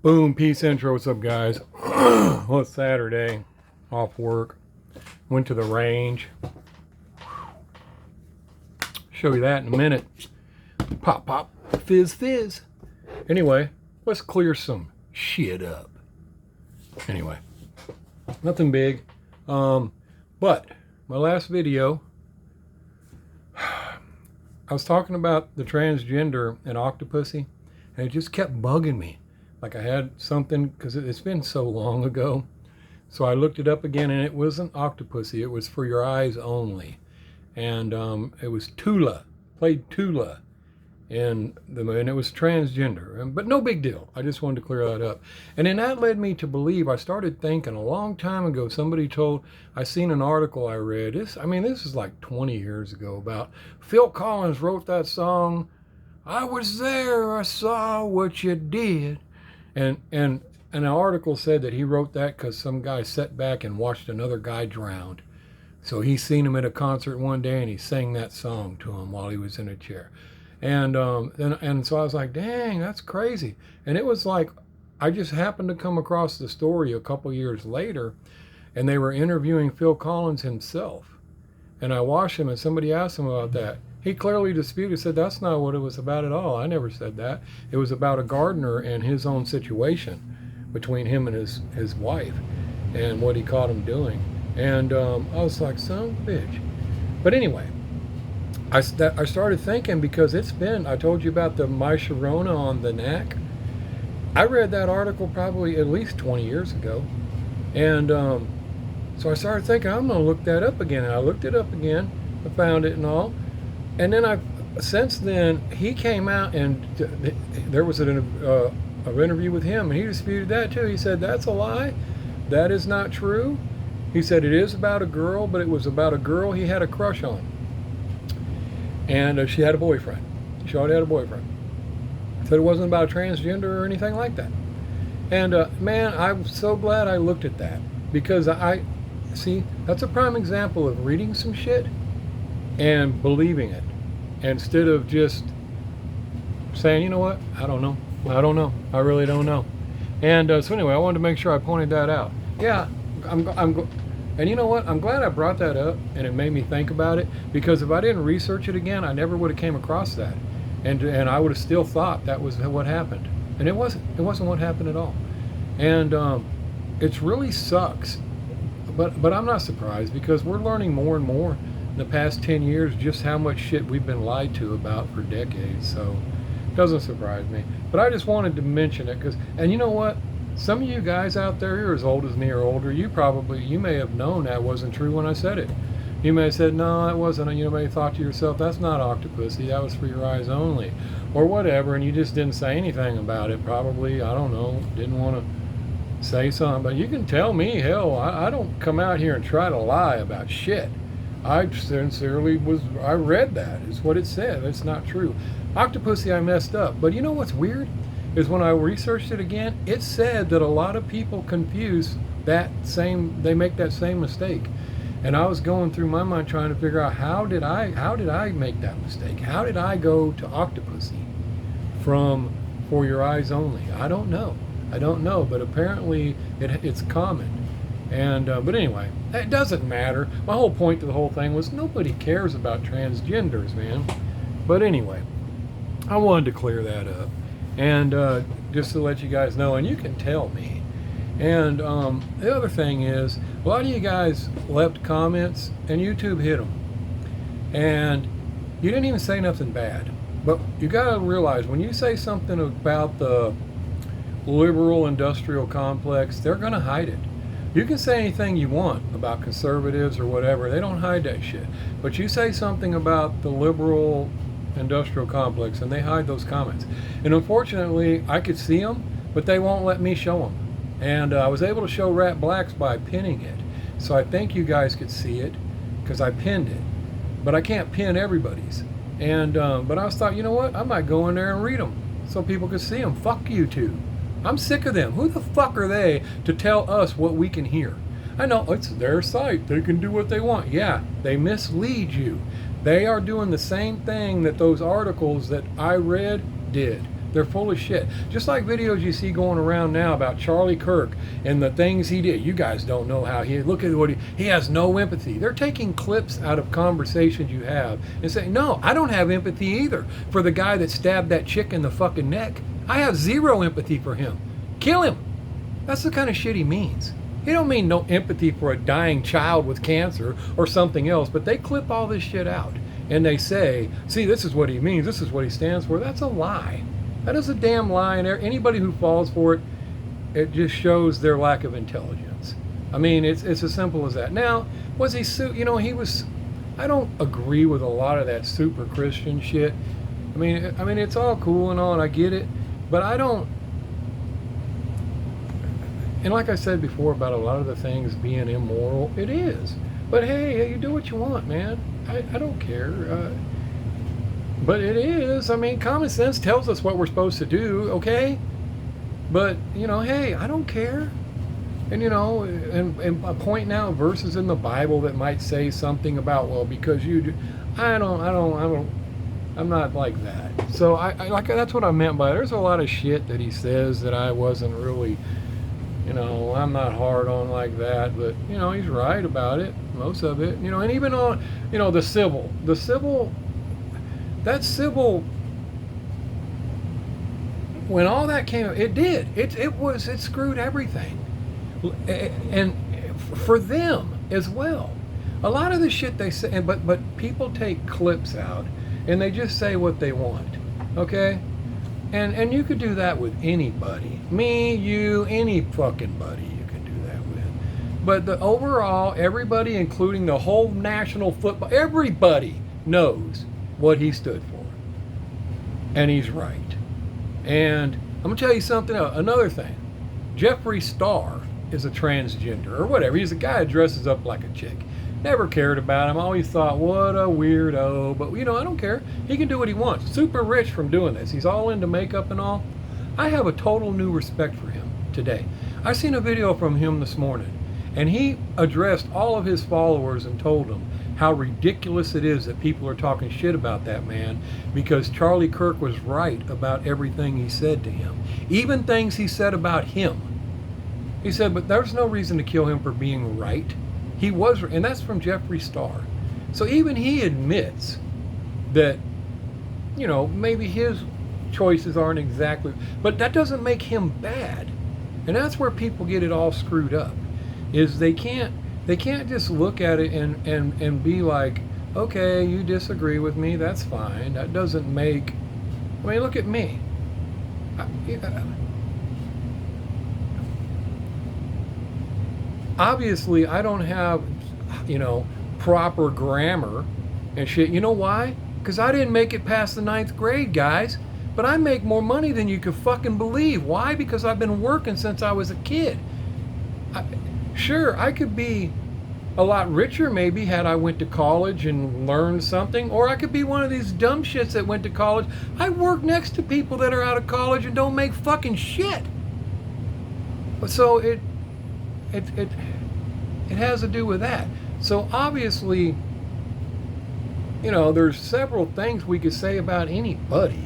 Boom, peace intro. What's up, guys? Well, it's Saturday, off work. Went to the range. Show you that in a minute. Pop, pop, fizz, fizz. Anyway, let's clear some shit up. Anyway, nothing big. But my last video, I was talking about the transgender and Octopussy, and it just kept bugging me. Like I had something, because it's been so long ago. So I looked it up again, and it wasn't Octopussy. It was For Your Eyes Only. And it was Tula, played Tula. And it was transgender. But no big deal. I just wanted to clear that up. And then that led me to believe, I started thinking a long time ago, somebody told, I seen an article I read. This is like 20 years ago, about Phil Collins wrote that song, I was there, I saw what you did. And an article said that he wrote that because some guy sat back and watched another guy drown. So he seen him at a concert one day and he sang that song to him while he was in a chair. And so I was like, dang, that's crazy. And it was like, I just happened to come across the story a couple years later, and they were interviewing Phil Collins himself. And I watched him, and somebody asked him about that. He clearly disputed, said that's not what it was about at all. I never said that. It was about a gardener and his own situation between him and his wife and what he caught him doing. And I was like, son of a bitch. But anyway, I started thinking, because it's been, I told you about the My Sharona on the neck. I read that article probably at least 20 years ago. And so I started thinking, I'm going to look that up again. And I looked it up again. I found it and all. And then since then, he came out and there was an interview with him, and he disputed that too. He said, that's a lie. That is not true. He said it is about a girl, but it was about a girl he had a crush on. And she had a boyfriend. She already had a boyfriend. Said it wasn't about transgender or anything like that. And man, I'm so glad I looked at that, because see, that's a prime example of reading some shit and believing it, instead of just saying, you know what, I don't know, I really don't know. And so anyway, I wanted to make sure I pointed that out. Yeah, and you know what, I'm glad I brought that up, and it made me think about it, because if I didn't research it again, I never would have came across that, and I would have still thought that was what happened, and it wasn't what happened at all. And it really sucks, but I'm not surprised, because we're learning more and more in the past 10 years just how much shit we've been lied to about for decades. So it doesn't surprise me. But I just wanted to mention it, and you know what? Some of you guys out there, you're as old as me or older, you may have known that wasn't true when I said it. You may have said, no, that wasn't. You may have thought to yourself, that's not Octopussy, that was For Your Eyes Only, or whatever, and you just didn't say anything about it. Probably, I don't know, didn't want to say something. But you can tell me, hell, I don't come out here and try to lie about shit. I sincerely I read that. It's what it said. It's not true. Octopussy, I messed up. But you know what's weird? Is when I researched it again, it said that a lot of people confuse they make that same mistake. And I was going through my mind trying to figure out, how did I make that mistake? How did I go to Octopussy from For Your Eyes Only? I don't know, but apparently it's common. And but anyway, it doesn't matter. My whole point to the whole thing was nobody cares about transgenders, man. But anyway, I wanted to clear that up, and just to let you guys know, and you can tell me. And the other thing is, a lot of you guys left comments, and YouTube hit them, and you didn't even say nothing bad. But you got to realize, when you say something about the liberal industrial complex, they're going to hide it. You can say anything you want about conservatives or whatever. They don't hide that shit. But you say something about the liberal industrial complex, and they hide those comments. And unfortunately, I could see them, but they won't let me show them. And I was able to show Rat Blacks by pinning it. So I think you guys could see it, because I pinned it. But I can't pin everybody's. And but I thought, you know what? I might go in there and read them so people could see them. Fuck YouTube. I'm sick of them. Who the fuck are they to tell us what we can hear? I know it's their site. They can do what they want. Yeah, they mislead you. They are doing the same thing that those articles that I read did. They're full of shit. Just like videos you see going around now about Charlie Kirk and the things he did. You guys don't know how look at what he has no empathy. They're taking clips out of conversations you have and saying, no, I don't have empathy either for the guy that stabbed that chick in the fucking neck. I have zero empathy for him. Kill him. That's the kind of shit he means. He don't mean no empathy for a dying child with cancer or something else, but they clip all this shit out and they say, see, this is what he means, this is what he stands for. That's a lie. That is a damn lie, and anybody who falls for it, it just shows their lack of intelligence. I mean, it's as simple as that. Now, was he, he was, I don't agree with a lot of that super Christian shit. I mean, it's all cool and all, and I get it, but I don't, and like I said before about a lot of the things being immoral, it is. But hey, you do what you want, man. I don't care. But it is. I mean, common sense tells us what we're supposed to do, okay? But, hey, I don't care. And, and pointing out verses in the Bible that might say something about, well, because you do, I'm not like that. So that's what I meant by it. There's a lot of shit that he says that I wasn't really, I'm not hard on like that, but, he's right about it, most of it, and even on, the civil, that civil, when all that came, it screwed everything. And for them as well. A lot of the shit they say, but people take clips out and they just say what they want, okay? And you could do that with anybody. Me, you, any fucking buddy you can do that with. But the overall, everybody, including the whole national football, everybody knows what he stood for. And he's right. And I'm going to tell you something else, another thing. Jeffree Star is a transgender or whatever. He's a guy that dresses up like a chick. Never cared about him. Always thought, what a weirdo. But, I don't care. He can do what he wants. Super rich from doing this. He's all into makeup and all. I have a total new respect for him today. I seen a video from him this morning. And he addressed all of his followers and told them how ridiculous it is that people are talking shit about that man because Charlie Kirk was right about everything he said to him. Even things he said about him. He said, but there's no reason to kill him for being right. He was, and that's from Jeffree Star. So even he admits that, maybe his choices aren't exactly, but that doesn't make him bad. And that's where people get it all screwed up, is they can't just look at it and be like, okay, you disagree with me, that's fine. That doesn't make, look at me. Obviously, I don't have, proper grammar and shit. You know why? Because I didn't make it past the 9th grade, guys. But I make more money than you could fucking believe. Why? Because I've been working since I was a kid. Sure, I could be a lot richer maybe had I went to college and learned something. Or I could be one of these dumb shits that went to college. I work next to people that are out of college and don't make fucking shit. So it has to do with that. So obviously, there's several things we could say about anybody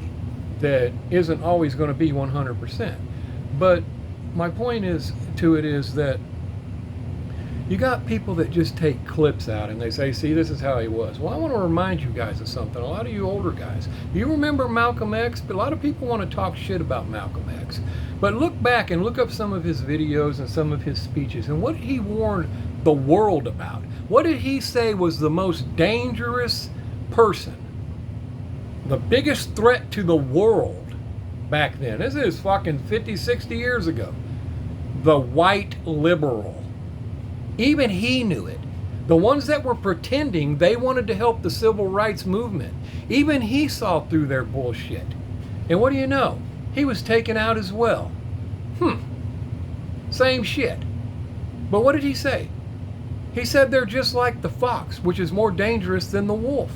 that isn't always going to be 100%. But my point is that you got people that just take clips out and they say, see, this is how he was. Well, I want to remind you guys of something. A lot of you older guys, you remember Malcolm X? But a lot of people want to talk shit about Malcolm X. But look back and look up some of his videos and some of his speeches and what did he warn the world about? What did he say was the most dangerous person? The biggest threat to the world back then. This is fucking 50, 60 years ago. The white liberal. Even he knew it. The ones that were pretending they wanted to help the civil rights movement. Even he saw through their bullshit. And what do you know? He was taken out as well. Same shit. But what did he say? He said they're just like the fox, which is more dangerous than the wolf.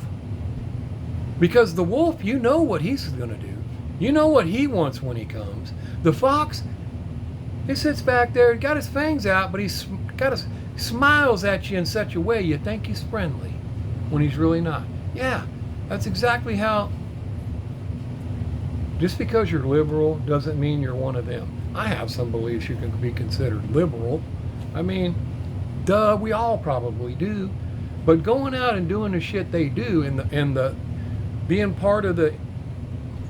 Because the wolf, you know what he's going to do. You know what he wants when he comes. The fox, he sits back there, got his fangs out, but he's got his smiles at you in such a way you think he's friendly when he's really not. Yeah, that's exactly how Just because you're liberal doesn't mean you're one of them. I have some beliefs you can be considered liberal. I mean, duh, we all probably do. But going out and doing the shit they do, and the being part of the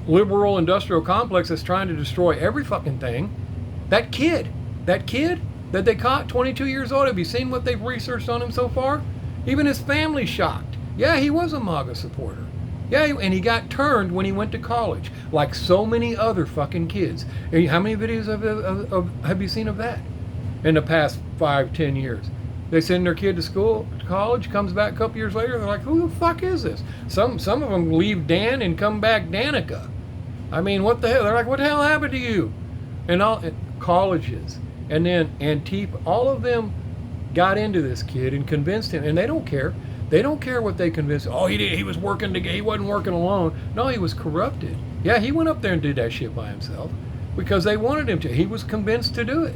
liberal industrial complex that's trying to destroy every fucking thing. That kid that they caught, 22 years old, have you seen what they've researched on him so far? Even his family's shocked. Yeah, he was a MAGA supporter. Yeah, and he got turned when he went to college, like so many other fucking kids. And how many videos have you seen of that in the past 5-10 years? They send their kid to school, to college, comes back a couple years later, they're like, who the fuck is this? Some of them leave Dan and come back Danica. I mean, what the hell? They're like, what the hell happened to you? And all colleges, and then Antifa, all of them got into this kid and convinced him, and they don't care. They don't care what they convinced. Oh, he was working together. He wasn't working alone. No, he was corrupted. Yeah, he went up there and did that shit by himself because they wanted him to. He was convinced to do it.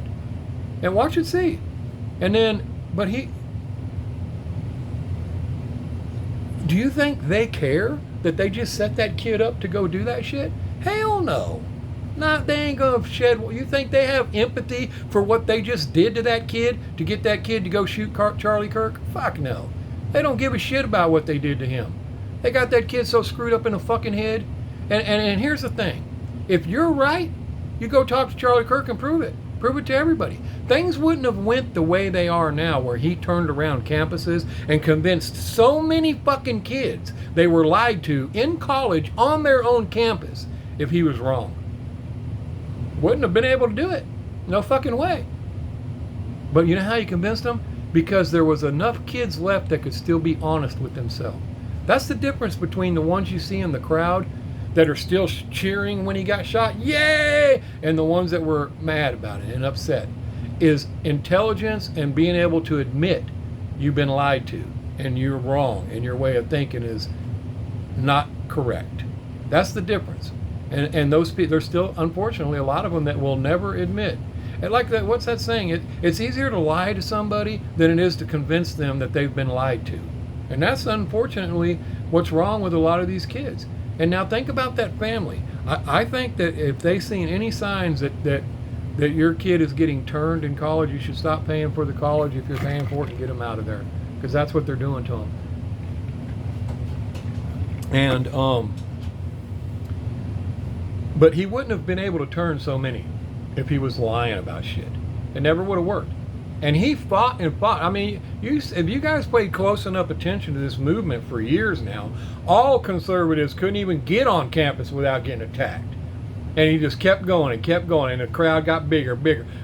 And watch and see. And then, but do you think they care that they just set that kid up to go do that shit? Hell no. Not, they ain't gonna shed. You think they have empathy for what they just did to that kid to get that kid to go shoot Charlie Kirk? Fuck no. They don't give a shit about what they did to him. They got that kid so screwed up in the fucking head. And here's the thing. If you're right, you go talk to Charlie Kirk and prove it. Prove it to everybody. Things wouldn't have went the way they are now, where he turned around campuses and convinced so many fucking kids they were lied to in college on their own campus if he was wrong. Wouldn't have been able to do it. No fucking way. But you know how you convinced them? Because there was enough kids left that could still be honest with themselves. That's the difference between the ones you see in the crowd that are still cheering when he got shot, yay, and the ones that were mad about it and upset, is intelligence and being able to admit you've been lied to and you're wrong and your way of thinking is not correct. That's the difference. And those people, there's still, unfortunately, a lot of them that will never admit. And like that, what's that saying? It's easier to lie to somebody than it is to convince them that they've been lied to. And that's unfortunately what's wrong with a lot of these kids. And now think about that family. I think that if they've seen any signs that your kid is getting turned in college, you should stop paying for the college if you're paying for it and get them out of there. Because that's what they're doing to them. And, but he wouldn't have been able to turn so many if he was lying about shit. It never would have worked. And he fought and fought. I mean, if you guys paid close enough attention to this movement for years now, all conservatives couldn't even get on campus without getting attacked. And he just kept going, and the crowd got bigger,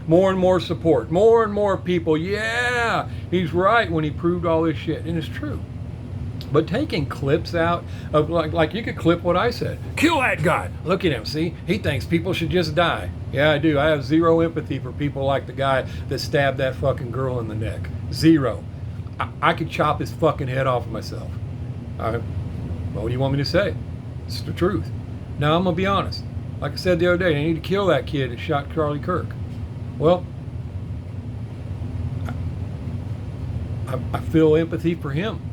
more and more support, more and more people. Yeah, he's right when he proved all this shit, and it's true. But taking clips out of, like you could clip what I said. Kill that guy. Look at him, see? He thinks people should just die. Yeah, I do. I have zero empathy for people like the guy that stabbed that fucking girl in the neck. Zero. I could chop his fucking head off myself. What do you want me to say? It's the truth. Now, I'm going to be honest. Like I said the other day, they need to kill that kid that shot Charlie Kirk. Well, I feel empathy for him.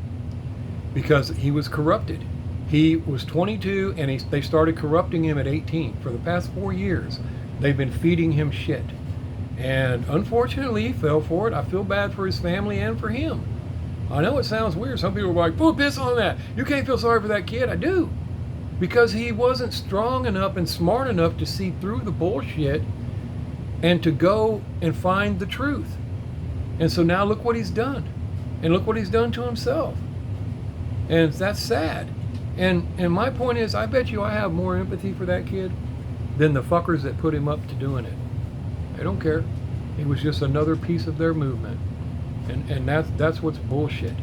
Because he was corrupted. He was 22 and they started corrupting him at 18. For the past 4 years, they've been feeding him shit. And unfortunately, he fell for it. I feel bad for his family and for him. I know it sounds weird. Some people are like, put piss on that. You can't feel sorry for that kid. I do. Because he wasn't strong enough and smart enough to see through the bullshit and to go and find the truth. And so now look what he's done. And look what he's done to himself. And that's sad. And my point is, I bet you I have more empathy for that kid than the fuckers that put him up to doing it. They don't care. It was just another piece of their movement. And that's what's bullshit.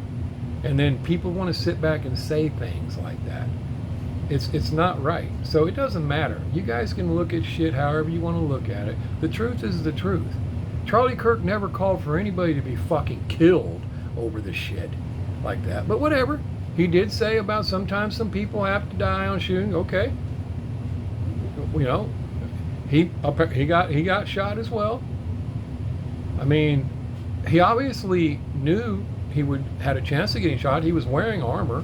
And then people want to sit back and say things like that. It's not right. So it doesn't matter. You guys can look at shit however you want to look at it. The truth is the truth. Charlie Kirk never called for anybody to be fucking killed over this shit like that. But whatever. He did say about sometimes some people have to die on shooting. Okay, you know, he got shot as well. I mean, he obviously knew he had a chance of getting shot. He was wearing armor.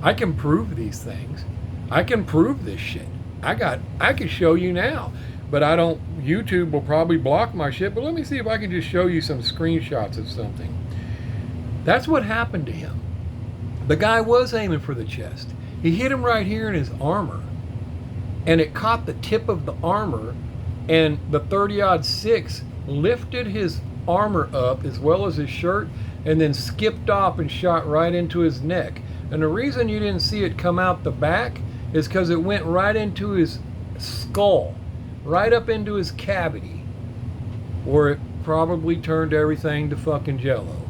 I can prove these things. I can prove this shit. I could show you now, but I don't. YouTube will probably block my shit. But let me see if I can just show you some screenshots of something. That's what happened to him. The guy was aiming for the chest. He hit him right here in his armor, and it caught the tip of the armor, and the 30-06 lifted his armor up as well as his shirt, and then skipped off and shot right into his neck. And the reason you didn't see it come out the back is because it went right into his skull, right up into his cavity, where it probably turned everything to fucking jello.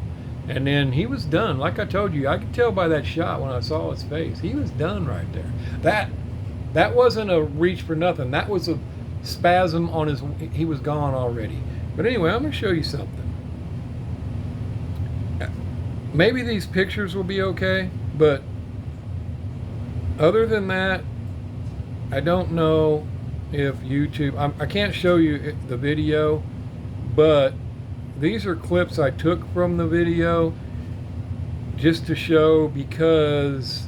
And then he was done. Like I told you, I could tell by that shot when I saw his face. He was done right there. That wasn't a reach for nothing. That was a spasm on his, he was gone already. But anyway, I'm going to show you something. Maybe these pictures will be okay, but other than that, I don't know if YouTube, I can't show you the video, but these are clips I took from the video just to show, because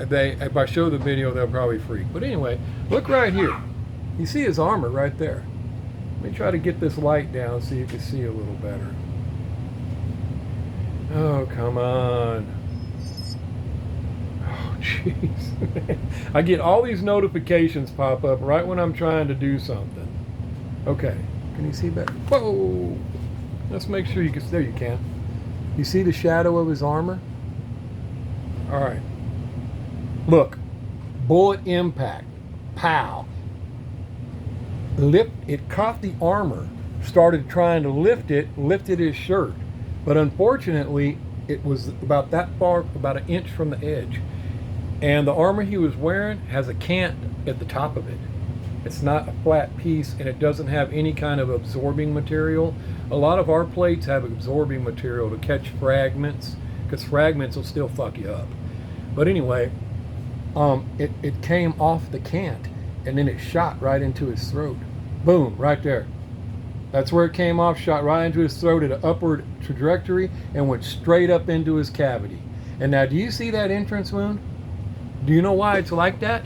if I show the video, they'll probably freak. But anyway, look right here. You see his armor right there. Let me try to get this light down so you can see a little better. Oh, come on. Oh, jeez. I get all these notifications pop up right when I'm trying to do something. Okay, can you see better? Whoa! Let's make sure you can, there you can. You see the shadow of his armor? All right. Look, bullet impact, pow. It caught the armor, started trying to lift it, lifted his shirt. But unfortunately, it was about that far, about an inch from the edge. And the armor he was wearing has a cant at the top of it. It's not a flat piece, and it doesn't have any kind of absorbing material. A lot of our plates have absorbing material to catch fragments, because fragments will still fuck you up. But anyway, it came off the cant, and then it shot right into his throat. Boom, right there. That's where it came off, shot right into his throat at an upward trajectory, and went straight up into his cavity. And now, do you see that entrance wound? Do you know why it's like that?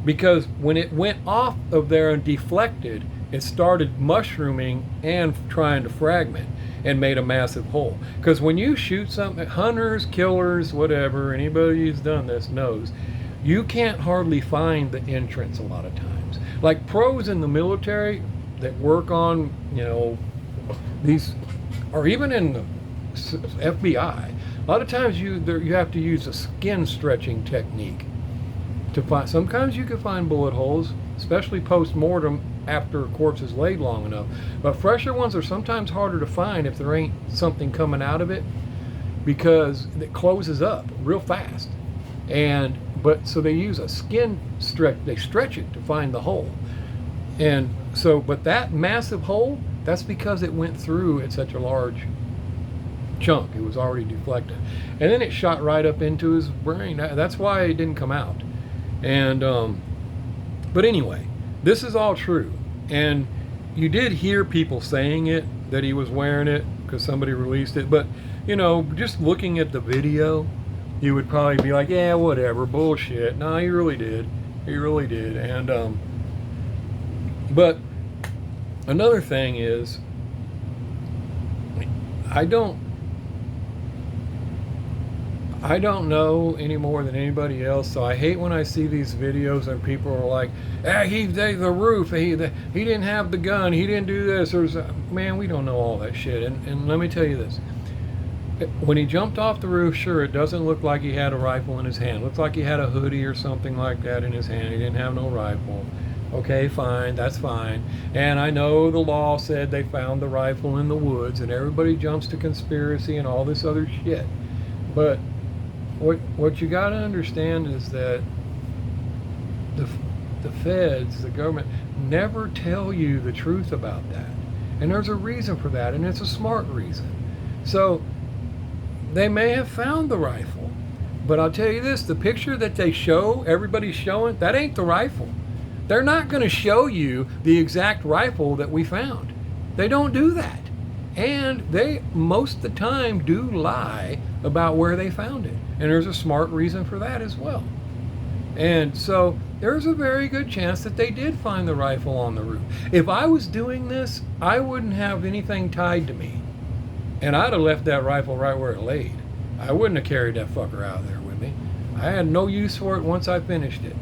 Because when it went off of there and deflected, it started mushrooming and trying to fragment, and made a massive hole. Because when you shoot something, hunters, killers, whatever, anybody who's done this knows, you can't hardly find the entrance a lot of times. Like pros in the military that work on, these, or even in the FBI, a lot of times you have to use a skin stretching technique to find. Sometimes you can find bullet holes, especially post-mortem after a corpse is laid long enough. But fresher ones are sometimes harder to find if there ain't something coming out of it, because it closes up real fast. But so they use a skin stretch, they stretch it to find the hole. And so, but that massive hole, that's because it went through at such a large chunk. It was already deflected. And then it shot right up into his brain. That's why it didn't come out. And, but anyway, this is all true. And you did hear people saying it, that he was wearing it because somebody released it. But, just looking at the video, you would probably be like, yeah, whatever, bullshit. No, he really did. He really did. And, but another thing is, I don't know any more than anybody else, so I hate when I see these videos and people are like, the roof, he didn't have the gun, he didn't do this, man, we don't know all that shit. And let me tell you this. When he jumped off the roof, sure, it doesn't look like he had a rifle in his hand. It looks like he had a hoodie or something like that in his hand. He didn't have no rifle. Okay, fine, that's fine. And I know the law said they found the rifle in the woods, and everybody jumps to conspiracy and all this other shit. But what you got to understand is that the feds, the government, never tell you the truth about that. And there's a reason for that, and it's a smart reason. So they may have found the rifle, but I'll tell you this, the picture that they show, everybody's showing, that ain't the rifle. They're not going to show you the exact rifle that we found. They don't do that. And they, most of the time, do lie about where they found it. And there's a smart reason for that as well. And so, there's a very good chance that they did find the rifle on the roof. If I was doing this, I wouldn't have anything tied to me. And I'd have left that rifle right where it laid. I wouldn't have carried that fucker out of there with me. I had no use for it once I finished it.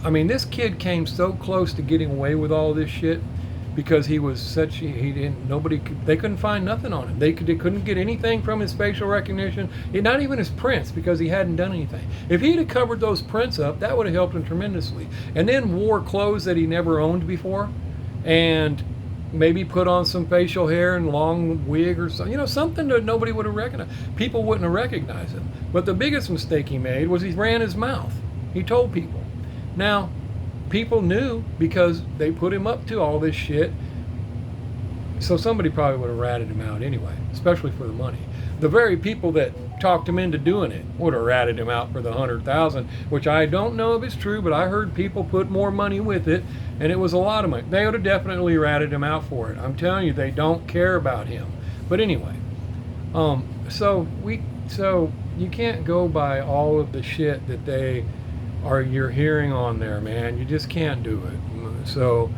I mean, this kid came so close to getting away with all this shit because he was such, they couldn't find nothing on him. They couldn't get anything from his facial recognition, not even his prints, because he hadn't done anything. If he'd have covered those prints up, that would have helped him tremendously. And then wore clothes that he never owned before, and maybe put on some facial hair and long wig or something, something that nobody would have recognized. People wouldn't have recognized him. But the biggest mistake he made was he ran his mouth. He told people. Now, people knew because they put him up to all this shit. So somebody probably would have ratted him out anyway, especially for the money. The very people that talked him into doing it would have ratted him out for the 100,000, which I don't know if it's true, but I heard people put more money with it, and it was a lot of money. They would have definitely ratted him out for it. I'm telling you, they don't care about him. But anyway, so you can't go by all of the shit that you're hearing on there, man. You just can't do it. So,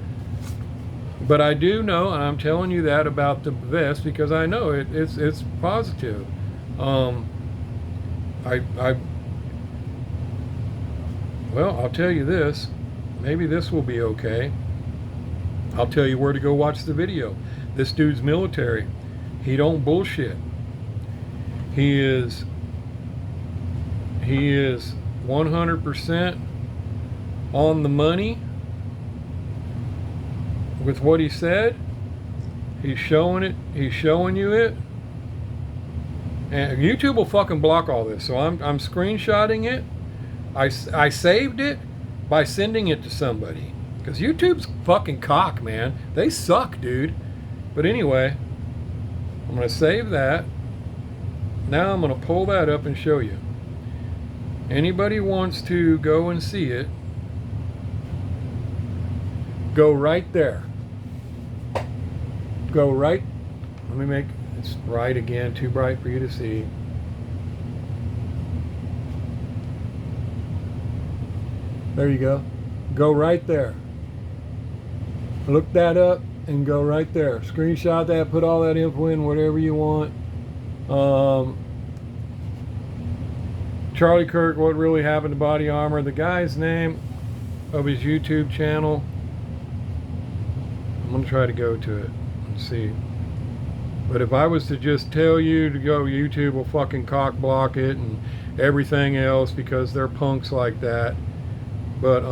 but I do know, and I'm telling you that about the vest because I know it's positive. Well, I'll tell you this. Maybe this will be okay. I'll tell you where to go watch the video. This dude's military. He don't bullshit. He is 100% on the money with what he said. He's showing it. He's showing you it. And YouTube will fucking block all this. So I'm screenshotting it. I saved it by sending it to somebody. Because YouTube's fucking cock, man. They suck, dude. But anyway, I'm going to save that. Now I'm going to pull that up and show you. Anybody wants to go and see it, go right there. Go right. Let me make it's bright again, too bright for you to see. There you go. Go right there. Look that up and go right there. Screenshot that, put all that info in, whatever you want. Charlie Kirk, what really happened to body armor? The guy's name of his YouTube channel. I'm going to try to go to it and see. But if I was to just tell you to go, YouTube will fucking cock block it and everything else because they're punks like that. But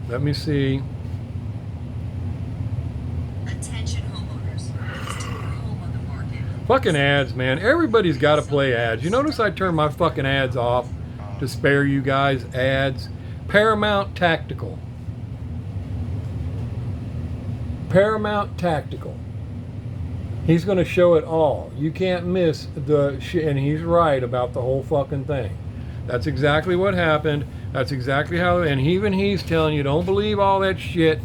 let me see. Attention homeowners. Please take your home on the market. Fucking ads, man. Everybody's got to play ads. You notice I turn my fucking ads off to spare you guys ads. Paramount Tactical. Paramount Tactical. He's going to show it all. You can't miss the shit. And he's right about the whole fucking thing. That's exactly what happened. That's exactly how, and even he's telling you, don't believe all that shit.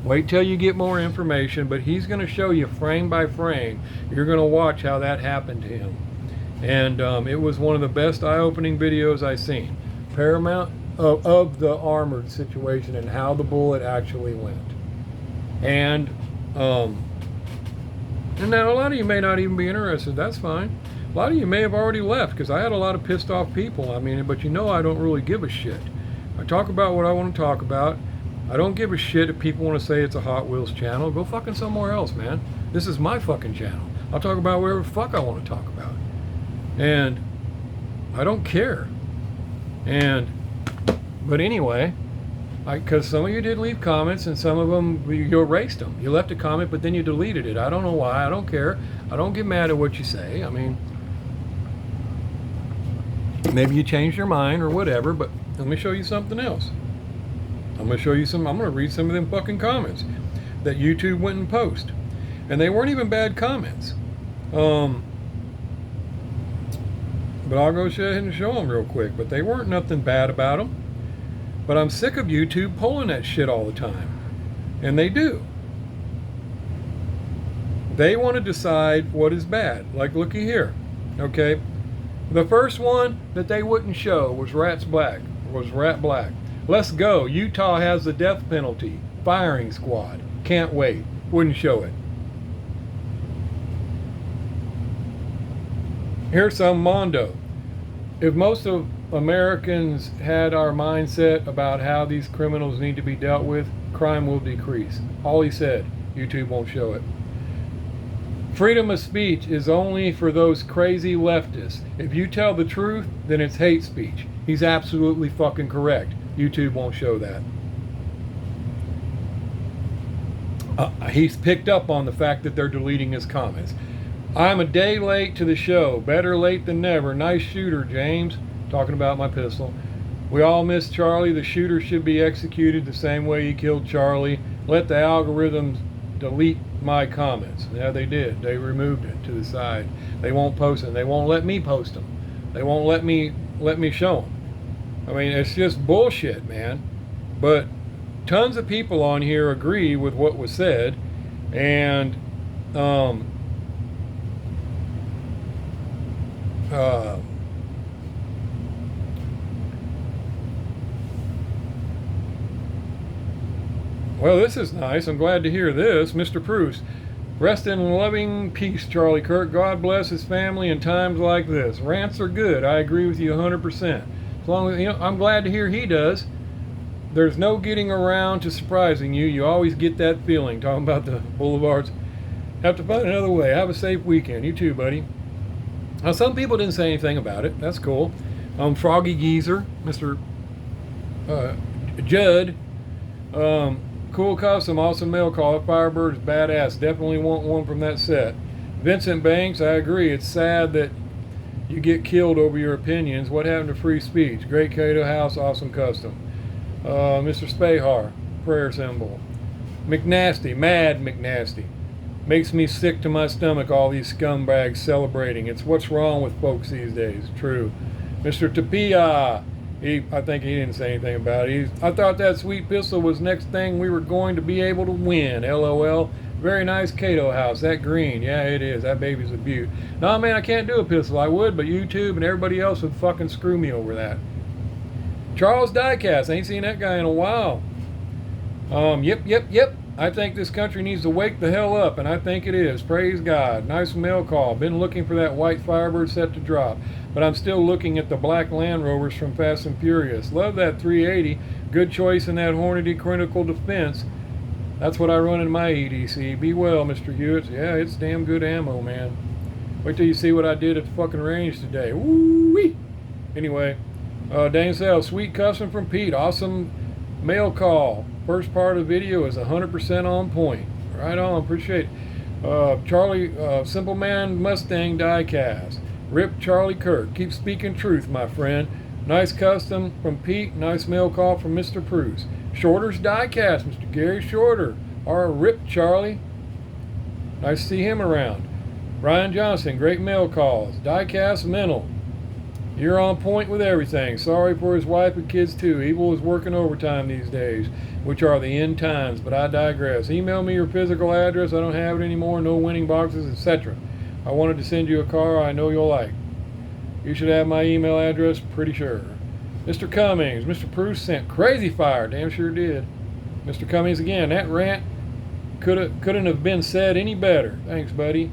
Wait till you get more information, but he's going to show you frame by frame. You're going to watch how that happened to him. And it was one of the best eye-opening videos I've seen. Paramount of the armored situation and how the bullet actually went. And now a lot of you may not even be interested. That's fine. A lot of you may have already left because I had a lot of pissed off people. I mean, but I don't really give a shit. I talk about what I want to talk about. I don't give a shit if people want to say it's a Hot Wheels channel. Go fucking somewhere else, man. This is my fucking channel. I'll talk about whatever the fuck I want to talk about. And I don't care. But anyway, because some of you did leave comments and some of them, you erased them. You left a comment, but then you deleted it. I don't know why. I don't care. I don't get mad at what you say. I mean, maybe you changed your mind or whatever, but let me show you something else. I'm going to read some of them fucking comments that YouTube went and post. And they weren't even bad comments. But I'll go ahead and show them real quick. But they weren't nothing bad about them. But I'm sick of YouTube pulling that shit all the time. And they do. They want to decide what is bad. Like, looky here. Okay? The first one that they wouldn't show was Rat Black. Let's go. Utah has the death penalty. Firing squad. Can't wait. Wouldn't show it. Here's some Mondo. If most of Americans had our mindset about how these criminals need to be dealt with, crime will decrease. All he said. YouTube won't show it. Freedom of speech is only for those crazy leftists. If you tell the truth, then it's hate speech. He's absolutely fucking correct. YouTube won't show that. He's picked up on the fact that they're deleting his comments. I'm a day late to the show. Better late than never. Nice shooter, James. Talking about my pistol. We all miss Charlie. The shooter should be executed the same way he killed Charlie. Let the algorithms delete my comments. Yeah, they did. They removed it to the side. They won't post them. They won't let me post them. They won't let me show them. I mean, it's just bullshit, man. But tons of people on here agree with what was said, and well, this is nice. I'm glad to hear this. Mr. Bruce, rest in loving peace, Charlie Kirk. God bless his family in times like this. Rants are good. I agree with you 100%. As long as, I'm glad to hear he does. There's no getting around to surprising you. You always get that feeling. Talking about the boulevards. Have to find another way. Have a safe weekend. You too, buddy. Now, some people didn't say anything about it. That's cool. Froggy Geezer, Mr. Judd. Cool custom, awesome mail call. Firebird is badass. Definitely want one from that set. Vincent Banks, I agree. It's sad that you get killed over your opinions. What happened to free speech? Great Cato House, awesome custom. Mr. Spahar, prayer symbol. McNasty, Mad McNasty. Makes me sick to my stomach, all these scumbags celebrating. It's what's wrong with folks these days. True. Mr. Tapia. I think he didn't say anything about it. I thought that sweet pistol was next thing we were going to be able to win. LOL. Very nice Cato House. That green. Yeah, it is. That baby's a beaut. No, man, I can't do a pistol. I would, but YouTube and everybody else would fucking screw me over that. Charles Diecast. Ain't seen that guy in a while. Yep. I think this country needs to wake the hell up, and I think it is. Praise God. Nice mail call. Been looking for that white Firebird set to drop, but I'm still looking at the black Land Rovers from Fast and Furious. Love that 380. Good choice in that Hornady Critical Defense. That's what I run in my EDC. Be well, Mr. Hewitt. Yeah, it's damn good ammo, man. Wait till you see what I did at the fucking range today. Woo-wee! Anyway, Dane Sales, sweet custom from Pete. Awesome mail call. First part of the video is 100% on point. Right on, appreciate it. Charlie, Simple Man Mustang Diecast. Rip Charlie Kirk. Keep speaking truth, my friend. Nice custom from Pete. Nice mail call from Mr. Bruce. Shorter's Diecast, Mr. Gary Shorter. Or Rip Charlie. Nice to see him around. Ryan Johnson, great mail calls. Diecast Mental. You're on point with everything. Sorry for his wife and kids too. Evil is working overtime these days, which are the end times, but I digress. Email me your physical address. I don't have it anymore. No winning boxes, etc. I wanted to send you a car I know you'll like. You should have my email address, pretty sure. Mr. Cummings, Mr. Bruce sent crazy fire. Damn sure did. Mr. Cummings again. That rant couldn't have been said any better. Thanks, buddy.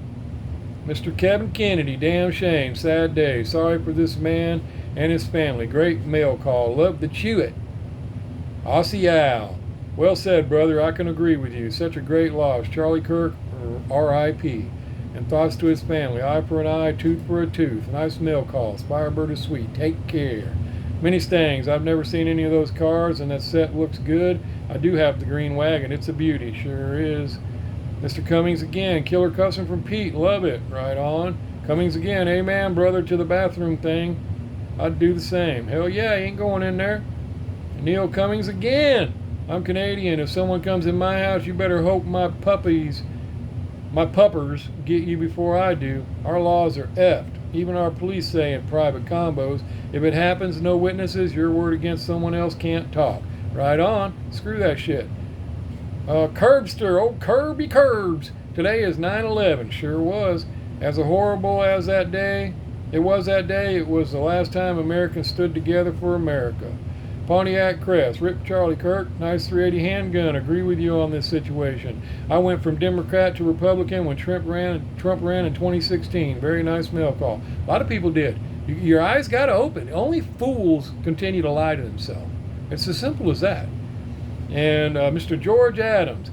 Mr. Kevin Kennedy, damn shame, sad day. Sorry for this man and his family. Great mail call. Love to chew it. Aussie Al. Well said, brother. I can agree with you. Such a great loss. Charlie Kirk, R.I.P. And thoughts to his family. Eye for an eye, tooth for a tooth. Nice mail call. Firebird is sweet. Take care. Many Stangs. I've never seen any of those cars, and that set looks good. I do have the green wagon. It's a beauty. Sure is. Mr. Cummings again. Killer custom from Pete. Love it. Right on. Cummings again. Amen, brother, to the bathroom thing. I'd do the same. Hell yeah, he ain't going in there. Neil Cummings again. I'm Canadian. If someone comes in my house, you better hope my puppers get you before I do. Our laws are effed. Even our police say in private combos, if it happens, no witnesses, your word against someone else can't talk. Right on. Screw that shit. Curbster, old Kirby Curbs. Today is 9/11. Sure was. As horrible as that day, it was the last time Americans stood together for America. Pontiac Crest, Rip Charlie Kirk, nice 380 handgun. Agree with you on this situation. I went from Democrat to Republican when Trump ran in 2016. Very nice mail call. A lot of people did. Your eyes got to open. Only fools continue to lie to themselves. It's as simple as that. And Mr. George Adams,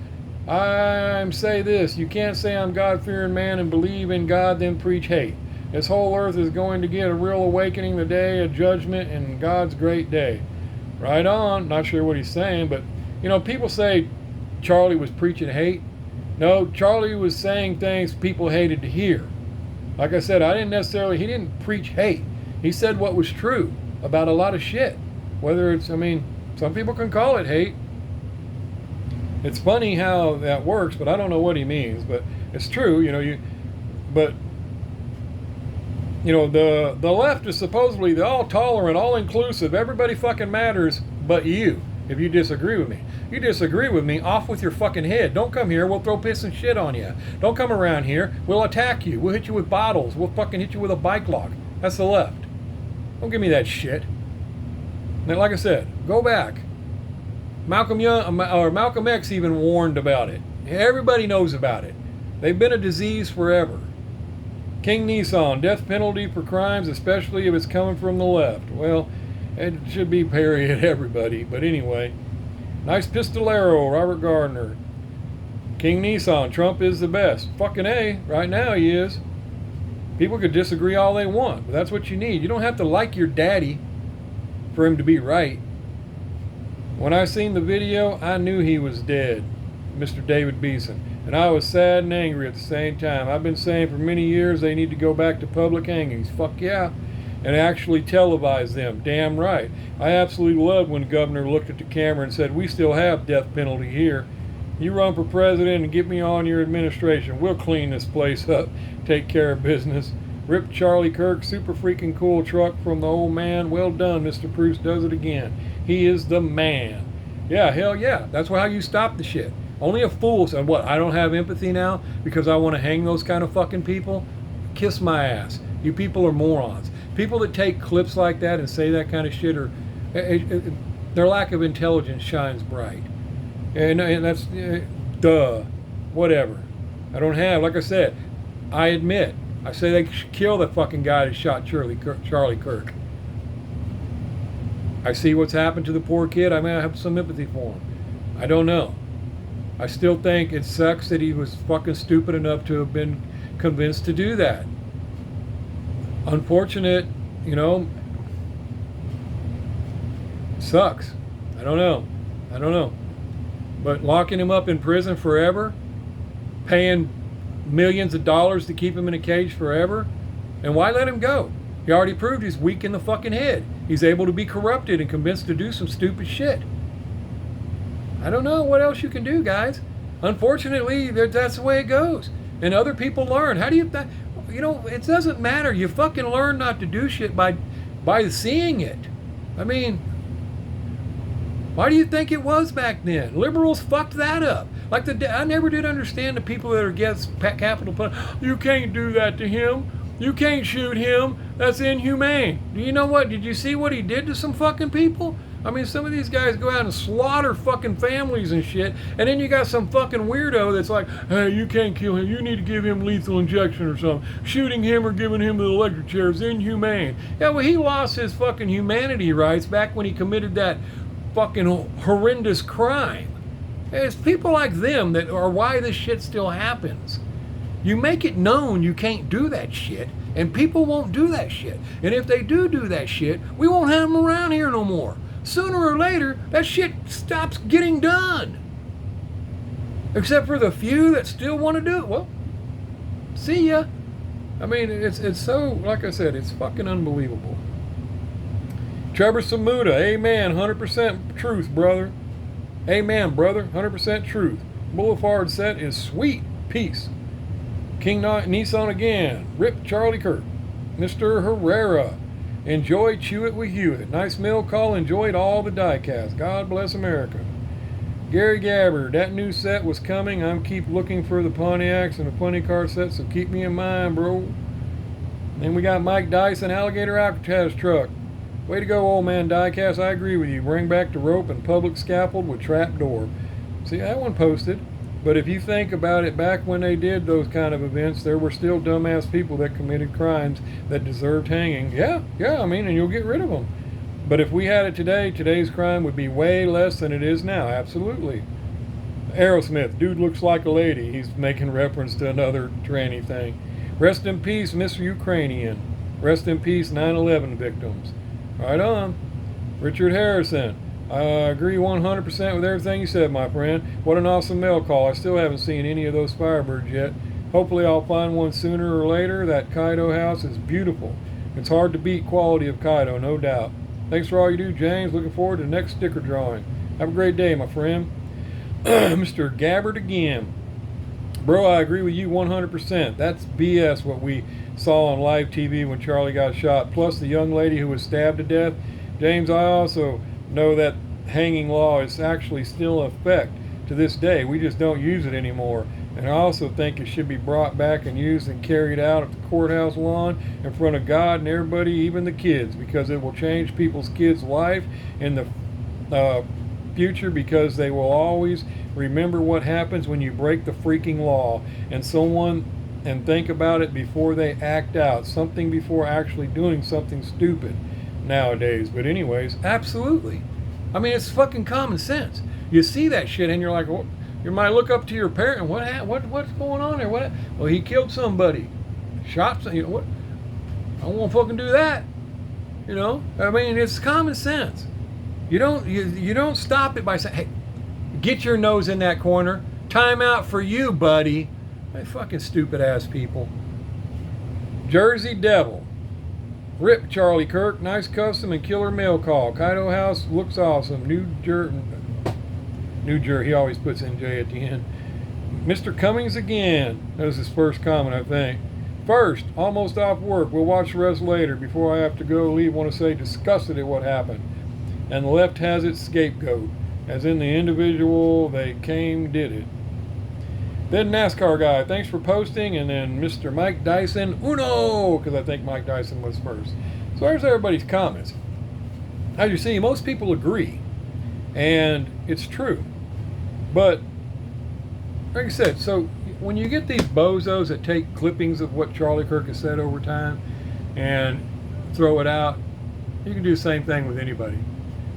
I'm say this: you can't say I'm God-fearing man and believe in God, then preach hate. This whole earth is going to get a real awakening, the day of judgment and God's great day. Right on. Not sure what he's saying, but people say Charlie was preaching hate. No, Charlie was saying things people hated to hear. Like I said, he didn't preach hate. He said what was true about a lot of shit. Whether it's, some people can call it hate. It's funny how that works, but I don't know what he means. But it's true, the left is supposedly the all tolerant, all inclusive, everybody fucking matters but you, if you disagree with me. You disagree with me, off with your fucking head. Don't come here, we'll throw piss and shit on you. Don't come around here, we'll attack you. We'll hit you with bottles. We'll fucking hit you with a bike lock. That's the left. Don't give me that shit. Now, like I said, go back. Malcolm X even warned about it. Everybody knows about it. They've been a disease forever. King Nissan, death penalty for crimes, especially if it's coming from the left. Well, it should be period, everybody. But anyway, nice pistolero, Robert Gardner. King Nissan, Trump is the best. Fucking A, right now he is. People could disagree all they want, but that's what you need. You don't have to like your daddy for him to be right. When I seen the video, I knew he was dead, Mr. David Beeson. And I was sad and angry at the same time. I've been saying for many years they need to go back to public hangings. Fuck yeah. And actually televise them. Damn right. I absolutely loved when the governor looked at the camera and said, we still have death penalty here. You run for president and get me on your administration. We'll clean this place up. Take care of business. Rip Charlie Kirk, super freaking cool truck from the old man. Well done, Mr. Proust does it again. He is the man. Yeah, hell yeah. That's how you stop the shit. Only a fool said, what, I don't have empathy now because I want to hang those kind of fucking people? Kiss my ass. You people are morons. People that take clips like that and say that kind of shit are, their lack of intelligence shines bright. And that's, duh, whatever. I don't have, like I said, I admit, I say they should kill the fucking guy that shot Charlie Kirk. I see what's happened to the poor kid. I may have some empathy for him. I don't know. I still think it sucks that he was fucking stupid enough to have been convinced to do that. Unfortunate, sucks. I don't know. But locking him up in prison forever, paying millions of dollars to keep him in a cage forever, and why let him go? He already proved he's weak in the fucking head. He's able to be corrupted and convinced to do some stupid shit. I don't know what else you can do, guys. Unfortunately, that's the way it goes. And other people learn. How do you, it doesn't matter. You fucking learn not to do shit by seeing it. Why do you think it was back then? Liberals fucked that up. I never did understand the people that are against capital punishment. You can't do that to him. You can't shoot him. That's inhumane. Do you know what? Did you see what he did to some fucking people? Some of these guys go out and slaughter fucking families and shit, and then you got some fucking weirdo that's like, hey, you can't kill him, you need to give him lethal injection or something. Shooting him or giving him the electric chair is inhumane. Yeah, well, he lost his fucking humanity rights back when he committed that fucking horrendous crime. It's people like them that are why this shit still happens. You make it known you can't do that shit, and people won't do that shit. And if they do that shit, we won't have them around here no more. Sooner or later, that shit stops getting done. Except for the few that still want to do it. Well, see ya. It's so, like I said, it's fucking unbelievable. Trevor Samuda, amen, 100% truth, brother. Amen, brother, 100% truth. Boulevard set is sweet. Peace. King Nissan again. Rip Charlie Kirk. Mr. Herrera. Enjoy Chew It with Hewitt. Nice mail call. Enjoyed all the diecast. God bless America. Gary Gabbard. That new set was coming. I'm keep looking for the Pontiacs and the Funny Car set, so keep me in mind, bro. Then we got Mike Dyson, Alligator Alcatraz truck. Way to go, old man Diecast. I agree with you. Bring back the rope and public scaffold with trap door. See, that one posted. But if you think about it, back when they did those kind of events, there were still dumbass people that committed crimes that deserved hanging. Yeah, I mean, and you'll get rid of them. But if we had it today, today's crime would be way less than it is now. Absolutely. Aerosmith, dude looks like a lady. He's making reference to another tranny thing. Rest in peace, Mr. Ukrainian. Rest in peace, 9/11 victims. Right on. Richard Harrison, I agree 100% with everything you said, my friend. What an awesome mail call. I still haven't seen any of those Firebirds yet. Hopefully I'll find one sooner or later. That Kaido house is beautiful. It's hard to beat quality of Kaido, no doubt. Thanks for all you do, James. Looking forward to the next sticker drawing. Have a great day, my friend. Mr. Gabbard again. Bro, I agree with you 100%. That's BS what we saw on live TV when Charlie got shot. Plus the young lady who was stabbed to death. James, I also know that hanging law is actually still in effect to this day. We just don't use it anymore. And I also think it should be brought back and used and carried out at the courthouse lawn in front of God and everybody, even the kids, because it will change people's kids' life in the future, because they will always remember what happens when you break the freaking law and think about it before they act out, something before actually doing something stupid nowadays. But anyways, absolutely. I mean, it's fucking common sense. You see that shit and you're like, well, you might look up to your parent. What's going on there? Well, he killed somebody, shot some. You know what? I won't fucking do that. You know. I mean, it's common sense. You don't stop it by saying, hey, get your nose in that corner. Time out for you, buddy. Hey, fucking stupid ass people. Jersey Devil. Rip Charlie Kirk. Nice custom and killer mail call. Kaido house looks awesome. New Jersey. He always puts NJ at the end. Mr. Cummings again. That was his first comment, I think. First, almost off work. We'll watch the rest later. Before I have to go leave, want to say disgusted at what happened. And the left has its scapegoat. As in the individual they did it. Then NASCAR guy, thanks for posting. And then Mr. Mike Dyson, uno, because I think Mike Dyson was first. So there's everybody's comments. As you see, most people agree. And it's true. But, like I said, so when you get these bozos that take clippings of what Charlie Kirk has said over time and throw it out, you can do the same thing with anybody.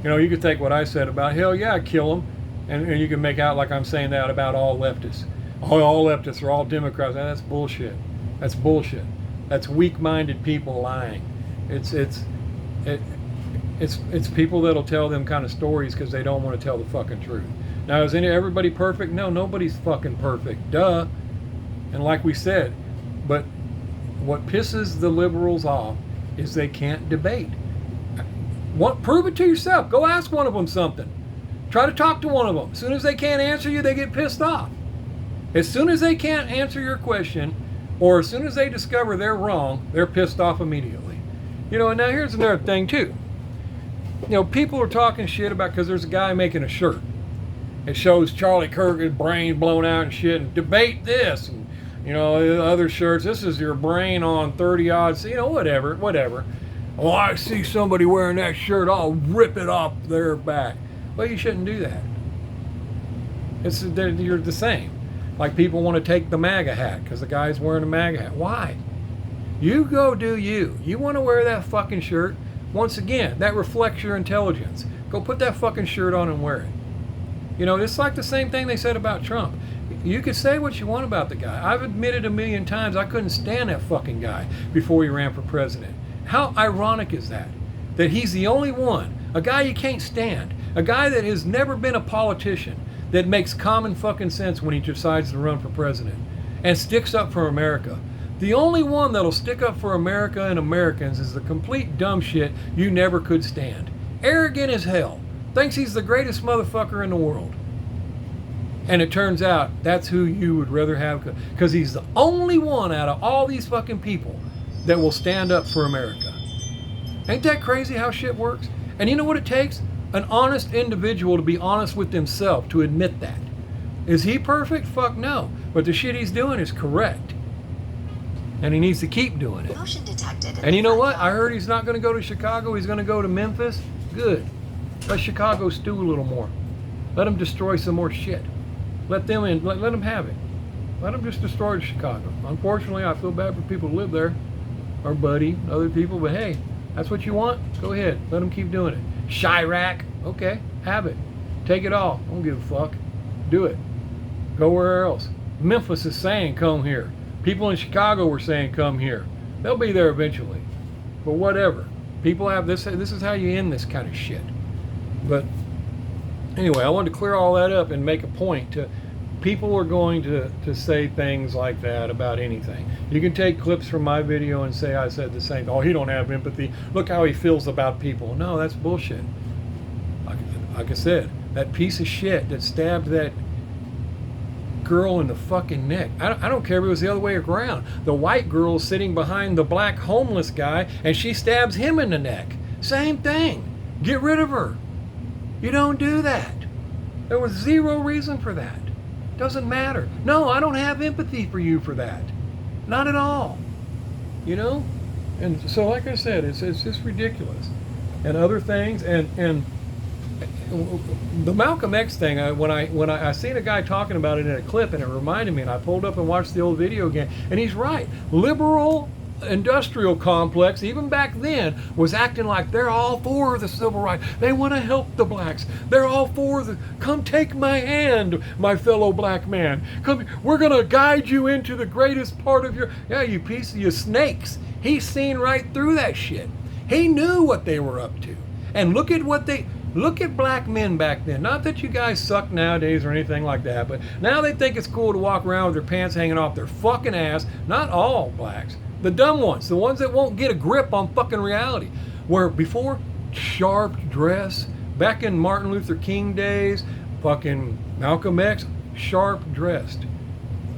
You know, you could take what I said about, hell yeah, kill them, and you can make out like I'm saying that about all leftists. Oh, all leftists are all Democrats. That's bullshit. That's bullshit. That's weak-minded people lying. It's people that'll tell them kind of stories because they don't want to tell the fucking truth. Now, is everybody perfect? No, nobody's fucking perfect. Duh. And like we said, but what pisses the liberals off is they can't debate. Prove it to yourself. Go ask one of them something. Try to talk to one of them. As soon as they can't answer you, they get pissed off. As soon as they can't answer your question, or as soon as they discover they're wrong, they're pissed off immediately. You know, and now here's another thing too. You know, people are talking shit about, because there's a guy making a shirt. It shows Charlie Kirk's brain blown out and shit, and debate this, and, you know, other shirts, this is your brain on 30 odds, you know, whatever. Oh, I see somebody wearing that shirt, I'll rip it off their back. Well, you shouldn't do that. You're the same. Like people want to take the MAGA hat because the guy's wearing a MAGA hat. Why? You go do you. You want to wear that fucking shirt? Once again, that reflects your intelligence. Go put that fucking shirt on and wear it. You know, it's like the same thing they said about Trump. You could say what you want about the guy. I've admitted a million times I couldn't stand that fucking guy before he ran for president. How ironic is that? That he's the only one, a guy you can't stand, a guy that has never been a politician, that makes common fucking sense when he decides to run for president and sticks up for America. The only one that'll stick up for America and Americans is the complete dumb shit you never could stand. Arrogant as hell. Thinks he's the greatest motherfucker in the world. And it turns out that's who you would rather have, because he's the only one out of all these fucking people that will stand up for America. Ain't that crazy how shit works? And you know what it takes? An honest individual to be honest with himself, to admit that. Is he perfect? Fuck no. But the shit he's doing is correct. And he needs to keep doing it. Motion detected. And you know what? I heard he's not going to go to Chicago. He's going to go to Memphis. Good. Let Chicago stew a little more. Let them destroy some more shit. Let them in. Let them have it. Let them just destroy Chicago. Unfortunately, I feel bad for people who live there. Our buddy, other people. But hey, that's what you want? Go ahead. Let them keep doing it. Chirac. Okay. Have it. Take it all. Don't give a fuck. Do it. Go where else. Memphis is saying come here. People in Chicago were saying come here. They'll be there eventually. But whatever. People have this. This is how you end this kind of shit. But anyway, I wanted to clear all that up and make a point to people are going to say things like that about anything. You can take clips from my video and say I said the same. Oh, he don't have empathy. Look how he feels about people. No, that's bullshit. Like I said, that piece of shit that stabbed that girl in the fucking neck. I don't care if it was the other way around. The white girl sitting behind the black homeless guy and she stabs him in the neck. Same thing. Get rid of her. You don't do that. There was zero reason for that. Doesn't matter. No, I don't have empathy for you for that. Not at all. You know? And so like I said, it's just ridiculous. And other things and the Malcolm X thing, when I seen a guy talking about it in a clip and it reminded me, and I pulled up and watched the old video again, and he's right. Liberal industrial complex, even back then, was acting like they're all for the civil rights. They want to help the blacks. They're all for the, come take my hand, my fellow black man. Come, we're going to guide you into the greatest part of your, yeah, you piece of you snakes. He's seen right through that shit. He knew what they were up to. And look at black men back then. Not that you guys suck nowadays or anything like that, but now they think it's cool to walk around with their pants hanging off their fucking ass. Not all blacks. The dumb ones. The ones that won't get a grip on fucking reality. Where before, sharp dress. Back in Martin Luther King days, fucking Malcolm X, sharp dressed.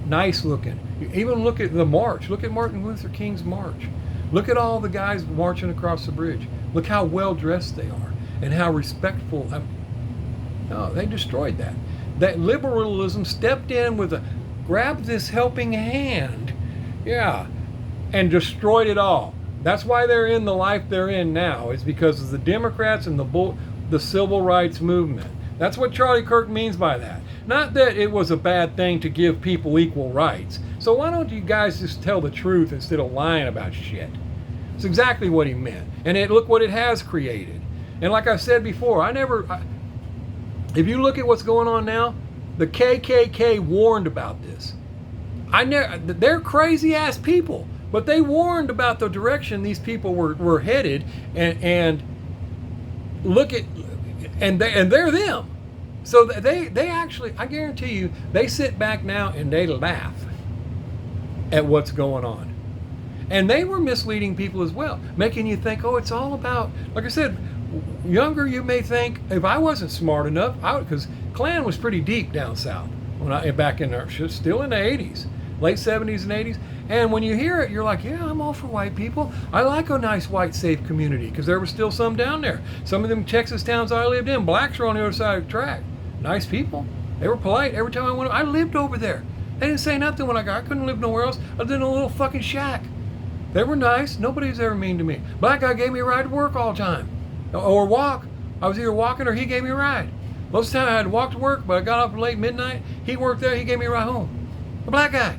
Nice looking. You even look at the march. Look at Martin Luther King's march. Look at all the guys marching across the bridge. Look how well dressed they are. And how respectful. No, they destroyed that. That liberalism stepped in with grabbed this helping hand, yeah, and destroyed it all. That's why they're in the life they're in now. It's because of the Democrats and the civil rights movement. That's what Charlie Kirk means by that. Not that it was a bad thing to give people equal rights. So why don't you guys just tell the truth instead of lying about shit? It's exactly what he meant. And look what it has created. And like I said before, if you look at what's going on now, the KKK warned about this. They're crazy ass people, but they warned about the direction these people were headed, and they're them. So they actually, I guarantee you, they sit back now and they laugh at what's going on. And they were misleading people as well, making you think, oh, it's all about, like I said, younger you may think, if I wasn't smart enough, because Klan was pretty deep down south back in there, still in the 80s, late 70s and 80s. And when you hear it, you're like, yeah, I'm all for white people. I like a nice white safe community, because there were still some down there. Some of them Texas towns I lived in, blacks were on the other side of the track. Nice people. They were polite. Every time I lived over there. They didn't say nothing when I couldn't live nowhere else other than a little fucking shack. They were nice. Nobody was ever mean to me. Black guy gave me a ride to work all the time. Or walk. I was either walking or he gave me a ride. Most of the time I had to walk to work, but I got up late midnight. He worked there. He gave me a ride home. A black guy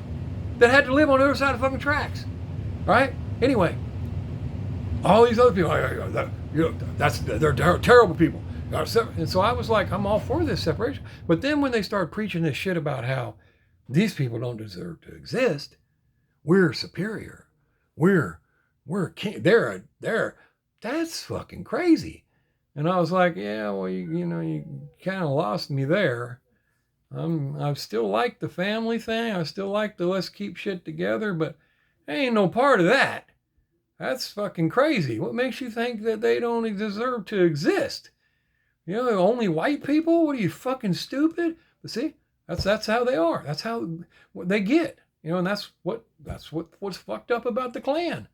that had to live on the other side of the fucking tracks. Right? Anyway, all these other people, they're terrible people. And so I was like, I'm all for this separation. But then when they start preaching this shit about how these people don't deserve to exist, we're superior. We're king. That's fucking crazy. And I was like, yeah, well, you kind of lost me there. I still like the family thing. I still like the let's keep shit together, but ain't no part of that. That's fucking crazy. What makes you think that they don't deserve to exist? Only white people? What are you, fucking stupid? But see, that's how they are. That's how what they get. And that's what's fucked up about the Klan.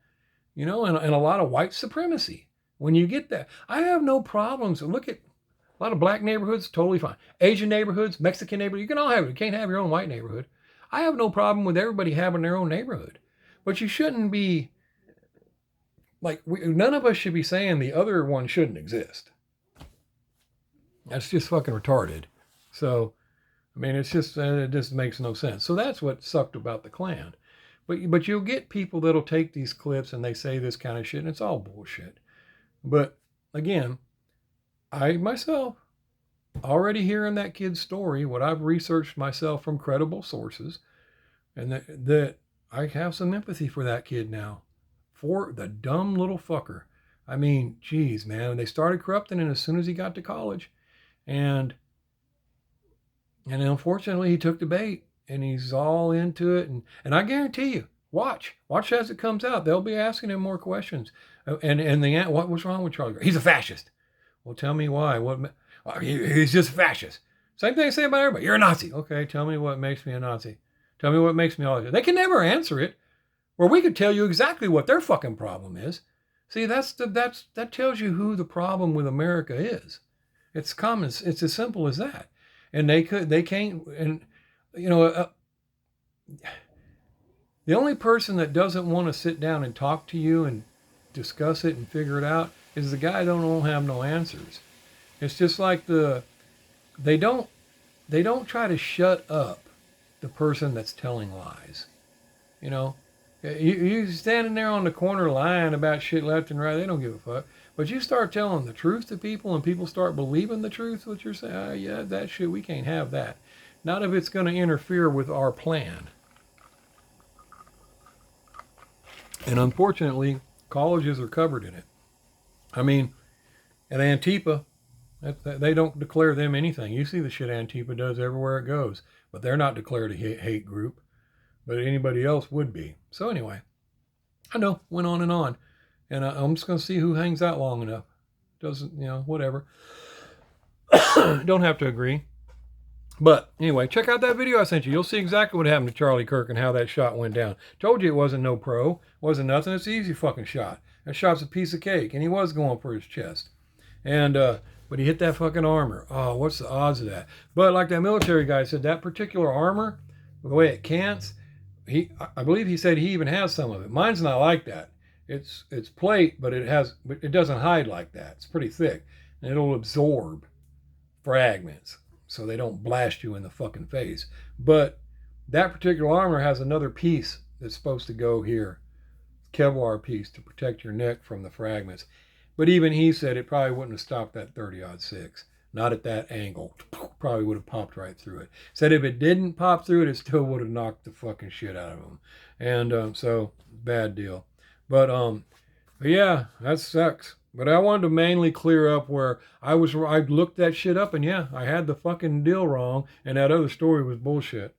And a lot of white supremacy. When you get that, I have no problems. Look at a lot of black neighborhoods, totally fine. Asian neighborhoods, Mexican neighborhoods, you can all have it. You can't have your own white neighborhood. I have no problem with everybody having their own neighborhood. But you shouldn't be, like, none of us should be saying the other one shouldn't exist. That's just fucking retarded. So, I mean, it's just, it just makes no sense. So that's what sucked about the Klan. But you'll get people that'll take these clips and they say this kind of shit, and it's all bullshit. But again, I myself, already hearing that kid's story, what I've researched myself from credible sources, and that I have some empathy for that kid now, for the dumb little fucker. I mean, geez, man, they started corrupting him as soon as he got to college, and unfortunately he took the bait, and he's all into it, and I guarantee you, watch as it comes out, they'll be asking him more questions, and what was wrong with Charlie Gray? He's a fascist. Well, tell me why. He's just a fascist. Same thing I say about everybody. You're a Nazi. Okay, tell me what makes me a Nazi. Tell me what makes me all. They can never answer it. Or we could tell you exactly what their fucking problem is. See, that tells you who the problem with America is. It's common. It's as simple as that. And they can't. And you know, the only person that doesn't want to sit down and talk to you and discuss it and figure it out is the guy that don't have no answers. It's just like they don't try to shut up the person that's telling lies. You know, you standing there on the corner lying about shit left and right, they don't give a fuck. But you start telling the truth to people and people start believing the truth, what you're saying, yeah, that shit, we can't have that. Not if it's going to interfere with our plan. And unfortunately, colleges are covered in it. I mean, at Antifa, they don't declare them anything. You see the shit Antifa does everywhere it goes, but they're not declared a hate group, but anybody else would be. So anyway, I know, went on, and I'm just going to see who hangs out long enough. Doesn't, whatever. Don't have to agree. But anyway, check out that video I sent you. You'll see exactly what happened to Charlie Kirk and how that shot went down. Told you it wasn't no pro. Wasn't nothing. It's an easy fucking shot. That shot's a piece of cake, and he was going for his chest. And, but he hit that fucking armor. Oh, what's the odds of that? But like that military guy said, that particular armor, the way it cants, I believe he said he even has some of it. Mine's not like that. It's plate, but it doesn't hide like that. It's pretty thick, and it'll absorb fragments so they don't blast you in the fucking face. But that particular armor has another piece that's supposed to go here, Kevlar piece to protect your neck from the fragments. But even he said it probably wouldn't have stopped that 30-06. Not at that angle. Probably would have popped right through it. Said if it didn't pop through it still would have knocked the fucking shit out of him. And so, bad deal. But yeah, that sucks. But I wanted to mainly clear up where I looked that shit up, and yeah, I had the fucking deal wrong, and that other story was bullshit.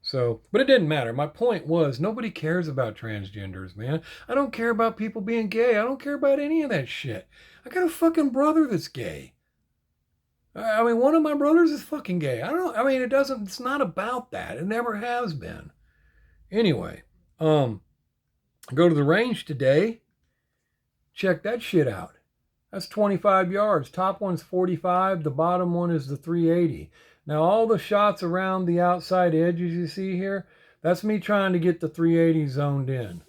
So, but it didn't matter. My point was, nobody cares about transgenders, man. I don't care about people being gay. I don't care about any of that shit. I got a fucking brother that's gay. I mean, one of my brothers is fucking gay. It's not about that. It never has been. Anyway, I go to the range today. Check that shit out. That's 25 yards. Top one's 45. The bottom one is the 380. Now, all the shots around the outside edges you see here, that's me trying to get the 380 zoned in.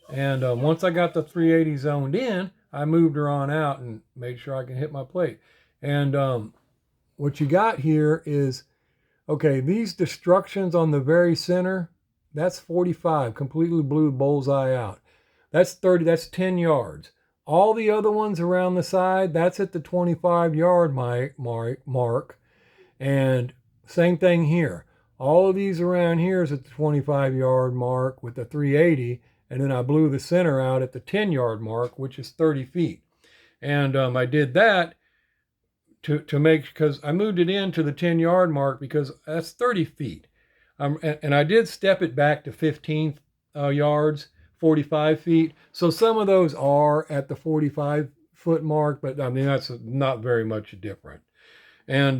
And once I got the 380 zoned in, I moved her on out and made sure I can hit my plate. And what you got here is, okay, these destructions on the very center, that's 45, completely blew bullseye out. That's 30, that's 10 yards. All the other ones around the side, that's at the 25-yard mark. And same thing here. All of these around here is at the 25-yard mark with the 380. And then I blew the center out at the 10-yard mark, which is 30 feet. And I did that to make, because I moved it into the 10-yard mark because that's 30 feet. And I did step it back to 15 yards, 45 feet. So some of those are at the 45-foot mark, but I mean, that's not very much different. And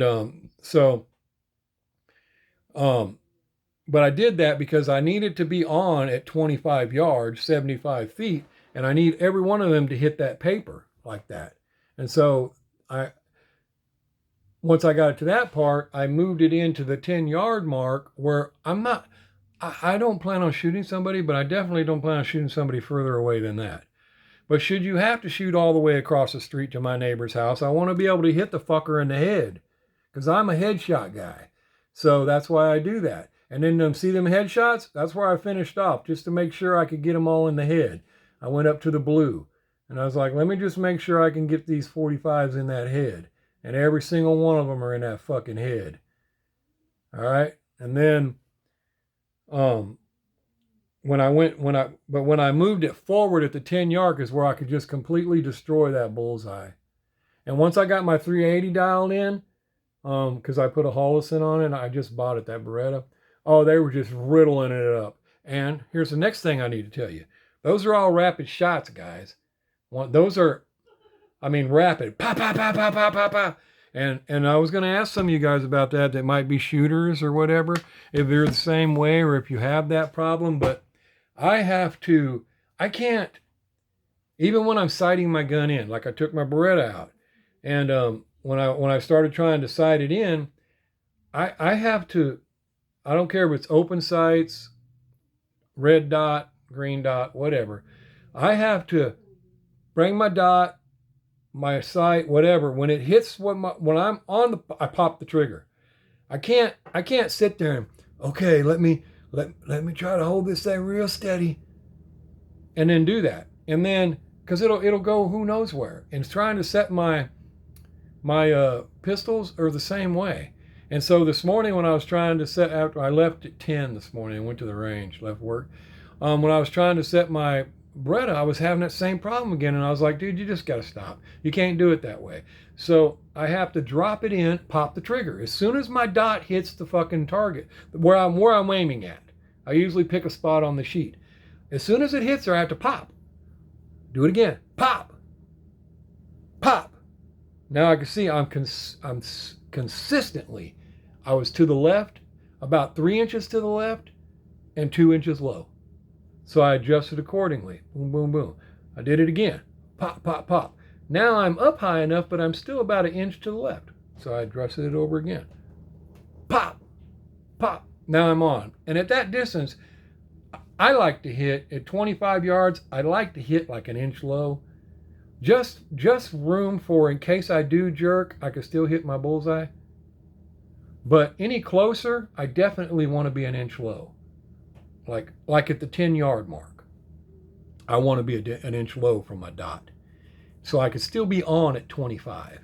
but I did that because I needed to be on at 25 yards, 75 feet, and I need every one of them to hit that paper like that. And so once I got it to that part, I moved it into the 10-yard mark where I'm not I don't plan on shooting somebody, but I definitely don't plan on shooting somebody further away than that. But should you have to shoot all the way across the street to my neighbor's house, I want to be able to hit the fucker in the head because I'm a headshot guy. So that's why I do that. And then see them headshots? That's where I finished off just to make sure I could get them all in the head. I went up to the blue and I was like, let me just make sure I can get these 45s in that head. And every single one of them are in that fucking head. All right. And then, when I moved it forward at the 10-yard is where I could just completely destroy that bullseye. And once I got my 380 dialed in, because I put a Holosun on it, and I just bought it, that Beretta. Oh, they were just riddling it up. And here's the next thing I need to tell you. Those are all rapid shots, guys. Those are, rapid. Pa, pa, pa, pa, pa, pa, pa. And I was going to ask some of you guys about that might be shooters or whatever, if they're the same way or if you have that problem. But I can't, even when I'm sighting my gun in, like I took my Beretta out. And when I started trying to sight it in, I have to, I don't care if it's open sights, red dot, green dot, whatever. I have to bring my dot, my sight, whatever. When it hits when I'm on I pop the trigger. I can't sit there and okay, let me try to hold this thing real steady, and then do that, and then because it'll go who knows where. And trying to set my pistols are the same way. And so this morning when I was trying to set, after I left at 10 this morning and went to the range, left work, when I was trying to set my Beretta, I was having that same problem again. And I was like, dude, you just got to stop. You can't do it that way. So I have to drop it in, pop the trigger. As soon as my dot hits the fucking target, where I'm aiming at, I usually pick a spot on the sheet. As soon as it hits there, I have to pop. Do it again. Pop. Pop. Now I can see I'm consistently, I was to the left, about 3 inches to the left, and 2 inches low. So I adjusted accordingly. Boom, boom, boom. I did it again. Pop, pop, pop. Now I'm up high enough, but I'm still about 1 inch to the left. So I adjusted it over again. Pop, pop. Now I'm on. And at that distance, I like to hit, at 25 yards, I like to hit like 1 inch low. Just room for, in case I do jerk, I can still hit my bullseye. But any closer, I definitely want to be 1 inch low. Like at the 10-yard mark. I want to be 1 inch low from my dot. So I could still be on at 25.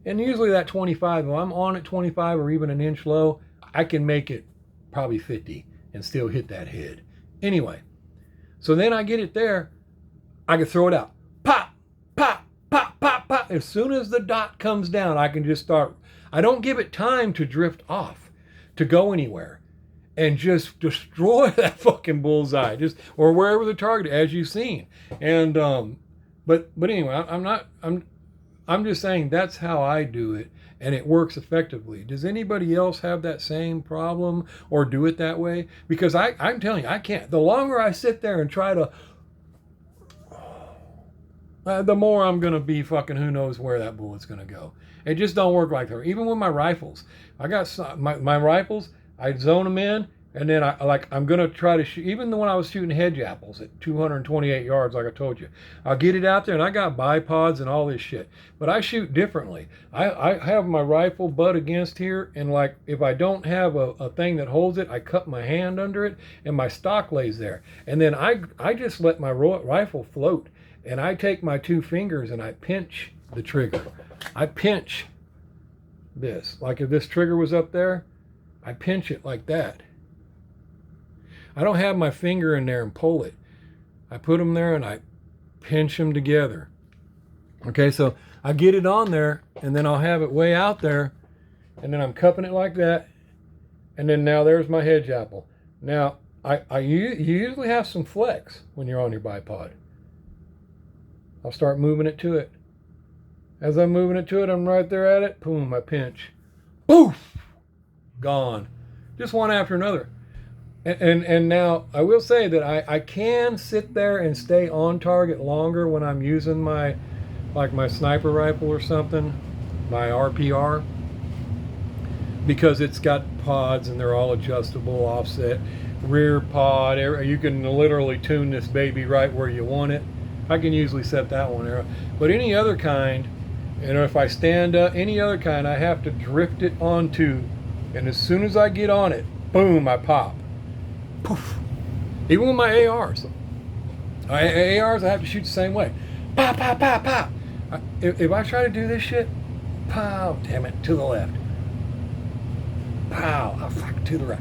And usually that 25, if I'm on at 25 or even 1 inch low, I can make it probably 50 and still hit that head. Anyway, so then I get it there, I can throw it out. Pop, pop, pop, pop, pop. As soon as the dot comes down, I can just start. I don't give it time to drift off, to go anywhere, and just destroy that fucking bullseye, or wherever the target, as you've seen. And but anyway, I'm just saying that's how I do it, and it works effectively. Does anybody else have that same problem or do it that way? Because I'm telling you, I can't. The longer I sit there and try to, the more I'm going to be fucking who knows where that bullet's going to go. It just don't work like that. Even with my rifles. I got my rifles, I zone them in, and then I'm going to try to shoot, even when I was shooting hedge apples at 228 yards, like I told you. I'll get it out there, and I got bipods and all this shit. But I shoot differently. I have my rifle butt against here, and like if I don't have a thing that holds it, I cut my hand under it, and my stock lays there. And then I just let my rifle float, and I take my 2 fingers and I pinch the trigger. I pinch this. Like if this trigger was up there, I pinch it like that. I don't have my finger in there and pull it. I put them there and I pinch them together. Okay, so I get it on there, and then I'll have it way out there, and then I'm cupping it like that, and then now there's my hedge apple. Now, you usually have some flex when you're on your bipod. I'll start moving it to it. As I'm moving it to it, I'm right there at it. Boom, I pinch. Poof! Gone. Just one after another. And now I will say that I can sit there and stay on target longer when I'm using my sniper rifle or something, my RPR, because it's got pods and they're all adjustable, offset. rear pod. You can literally tune this baby right where you want it. I can usually set that one there. But any other kind, if I stand up, any other kind, I have to drift it onto, and as soon as I get on it, boom, I pop. Poof. Even with my ARs. ARs, I have to shoot the same way. Pop, pop, pop, pop. If I try to do this shit, pow, damn it, to the left. Pow, oh, fuck, to the right.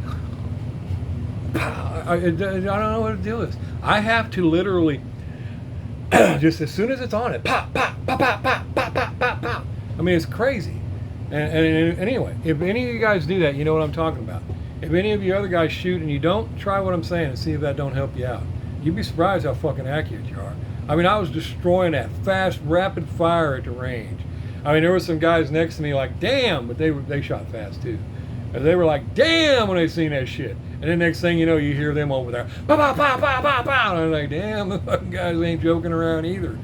Pow, I don't know what the deal is. I have to literally, just as soon as it's on it, pop, pop, pop, pop, pop, pop, pop, pop, pop. I mean, it's crazy. And anyway, if any of you guys do that, you know what I'm talking about. If any of you other guys shoot and you don't, try what I'm saying and see if that don't help you out. You'd be surprised how fucking accurate you are. I mean, I was destroying that fast, rapid fire at the range. I mean, there were some guys next to me like, damn, but they shot fast too. And they were like, damn, when they seen that shit. And then next thing you know, you hear them over there, pow, pow, pow, pow, pow, pow. And I'm like, damn, the fucking guys ain't joking around either.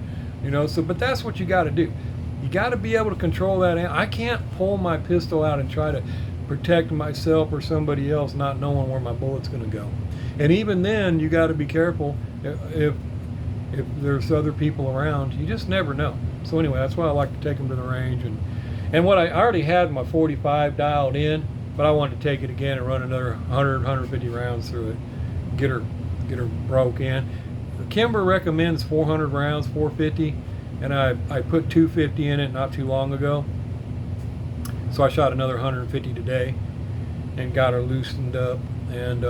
You know, so, but that's what you got to do. You got to be able to control that. I can't pull my pistol out and try to protect myself or somebody else not knowing where my bullet's going to go. And even then, you got to be careful if there's other people around. You just never know. So anyway, that's why I like to take them to the range. And what I already had my 45 dialed in, but I wanted to take it again and run another 100, 150 rounds through it, get her broke in. Kimber recommends 400 rounds, 450, and I put 250 in it not too long ago. So I shot another 150 today and got her loosened up, and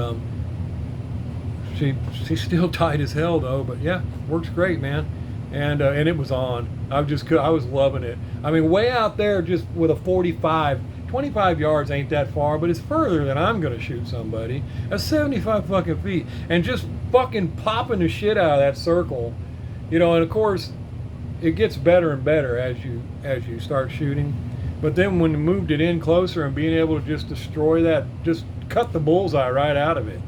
she's still tight as hell though, but yeah, works great, man. And it was on. I was loving it. I mean, way out there just with a 45, 25 yards ain't that far, but it's further than I'm gonna shoot somebody. That's 75 fucking feet, and just fucking popping the shit out of that circle, you know. And of course, it gets better and better as you start shooting. But then when you moved it in closer and being able to just destroy that, just cut the bullseye right out of it.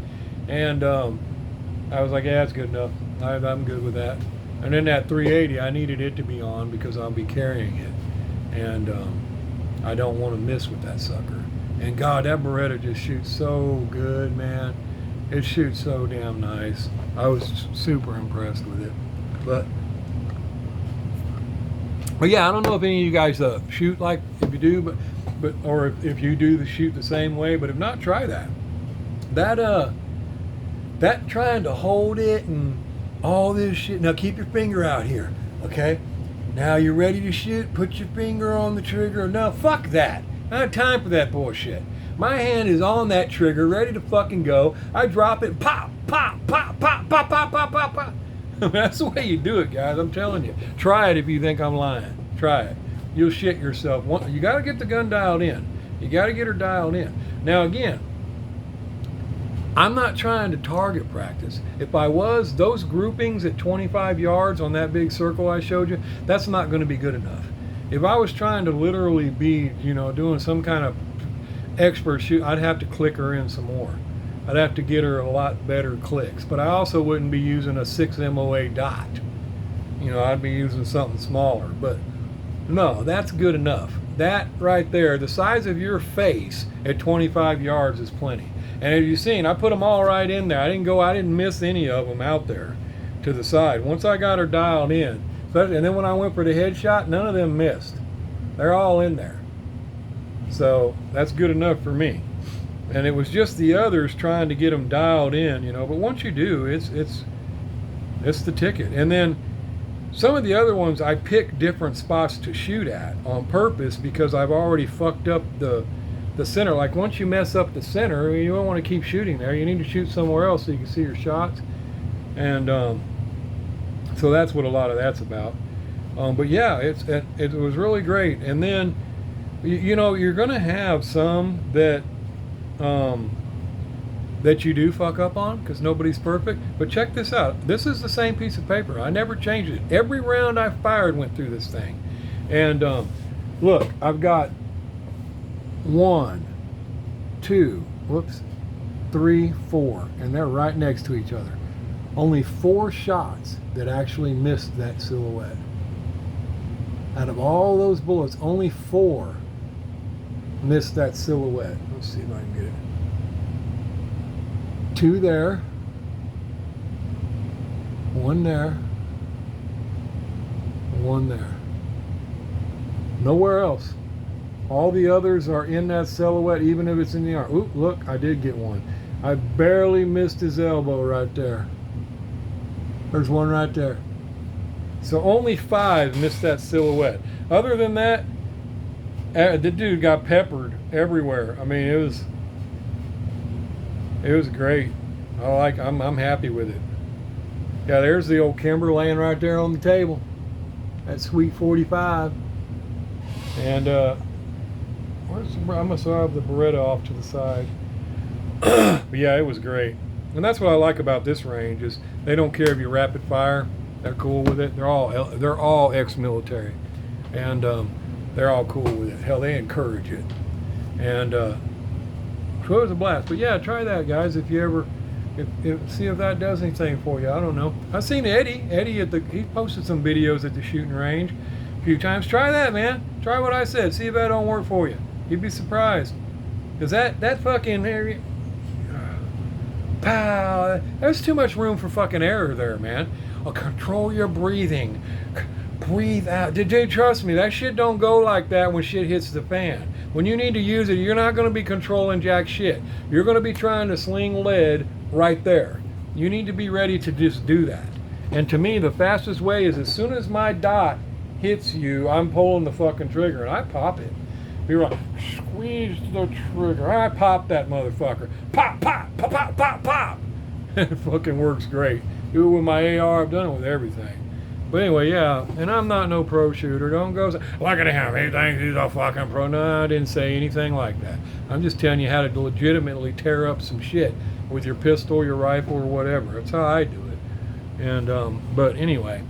And I was like, yeah, that's good enough. I'm good with that. And then that 380, I needed it to be on because I'll be carrying it. And I don't want to miss with that sucker. And God, that Beretta just shoots so good, man. It shoots so damn nice. I was super impressed with it. But yeah, I don't know if any of you guys shoot like, if you do, but or if you do shoot the same way. But if not, try that. That trying to hold it and all this shit. Now keep your finger out here, okay? Now you're ready to shoot. Put your finger on the trigger. No, fuck that. I don't have time for that bullshit. My hand is on that trigger, ready to fucking go. I drop it, pop, pop, pop, pop, pop, pop, pop, pop, pop. That's the way you do it, guys. I'm telling you. Try it if you think I'm lying. Try it. You'll shit yourself. You got to get the gun dialed in. You got to get her dialed in. Now, again, I'm not trying to target practice. If I was, those groupings at 25 yards on that big circle I showed you, that's not going to be good enough. If I was trying to literally be, doing some kind of expert shoot, I'd have to click her in some more. I'd have to get her a lot better clicks. But I also wouldn't be using a 6 MOA dot. I'd be using something smaller. But no, that's good enough. That right there, the size of your face at 25 yards is plenty. And as you've seen, I put them all right in there. I didn't miss any of them out there to the side. Once I got her dialed in, and then when I went for the headshot, none of them missed. They're all in there. So that's good enough for me. And it was just the others trying to get them dialed in, But once you do, it's the ticket. And then some of the other ones, I pick different spots to shoot at on purpose because I've already fucked up the center. Like once you mess up the center, you don't want to keep shooting there. You need to shoot somewhere else so you can see your shots. And so that's what a lot of that's about. But yeah, it was really great. And then you're going to have some that you do fuck up on because nobody's perfect. But check this out. This is the same piece of paper. I never changed it. Every round I fired went through this thing. And look, I've got 1, 2, 3, 4, and they're right next to each other. Only 4 shots that actually missed that silhouette. Out of all those bullets, only 4 missed that silhouette. Let's see if I can get it. 2 there, 1 there, 1 there. Nowhere else. All the others are in that silhouette, even if it's in the arm. Oop, look, I did get one. I barely missed his elbow right there. There's one right there. So only 5 missed that silhouette. Other than that, the dude got peppered everywhere. I mean, it was great. I'm happy with it. Yeah, there's the old Kimber laying right there on the table. That sweet 45. And I must have the Beretta off to the side. But yeah, it was great. And that's what I like about this range is they don't care if you rapid fire. They're cool with it. They're all ex-military, and they're all cool with it. Hell, they encourage it. And so it was a blast. But yeah, try that, guys. If you ever, see if that does anything for you. I don't know. I've seen Eddie. He posted some videos at the shooting range a few times. Try that, man. Try what I said. See if that don't work for you. You'd be surprised. Cause that fucking area, pow. There's too much room for fucking error there, man. Oh, control your breathing. Breathe out. Dude, trust me, that shit don't go like that when shit hits the fan. When you need to use it, you're not going to be controlling jack shit. You're going to be trying to sling lead right there. You need to be ready to just do that. And to me, the fastest way is as soon as my dot hits you, I'm pulling the fucking trigger and I pop it. You're like, squeeze the trigger. I pop that motherfucker. Pop, pop, pop, pop, pop, pop. It fucking works great. Do it with my AR. I've done it with everything. But anyway, yeah. And I'm not no pro shooter. Don't go say, look at him. He thinks he's a fucking pro. No, I didn't say anything like that. I'm just telling you how to legitimately tear up some shit with your pistol, your rifle, or whatever. That's how I do it. And but anyway,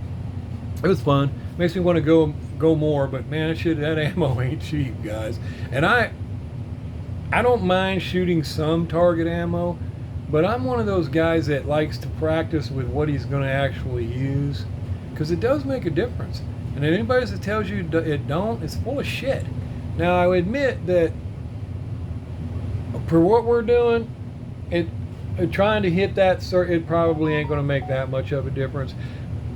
it was fun. Makes me want to go more. But man, that ammo ain't cheap, guys. And I don't mind shooting some target ammo. But I'm one of those guys that likes to practice with what he's going to actually use, because it does make a difference. And anybody that tells you it don't, it's full of shit. Now, I admit that for what we're doing, trying to hit that, it probably ain't going to make that much of a difference.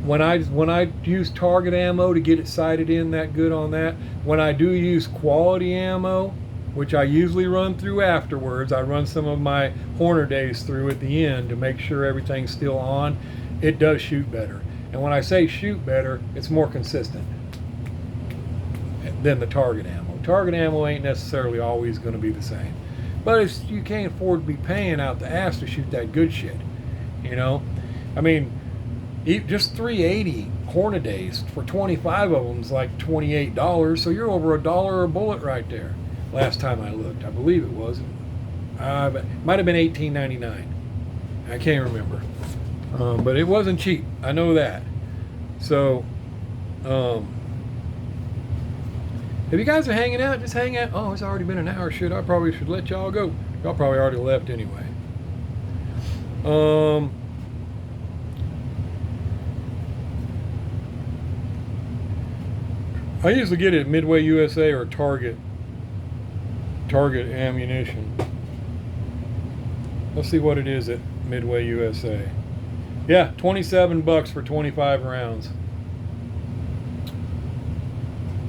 When I use target ammo to get it sighted in that good on that, when I do use quality ammo, which I usually run through afterwards. I run some of my Horner days through at the end to make sure everything's still on. It does shoot better. And when I say shoot better, it's more consistent than the target ammo. Target ammo ain't necessarily always going to be the same. But you can't afford to be paying out the ass to shoot that good shit. You know? I mean, just 380 Horner days for 25 of them is like $28. So you're over $1 a bullet right there. Last time I looked, I believe it was. It might have been $18.99. I can't remember. But it wasn't cheap. I know that. So, if you guys are hanging out, just hang out. Oh, it's already been an hour. Shit, I probably should let y'all go. Y'all probably already left anyway. I usually get it at Midway USA or Target ammunition. Let's see what it is at Midway USA. Yeah, $27 for 25 rounds.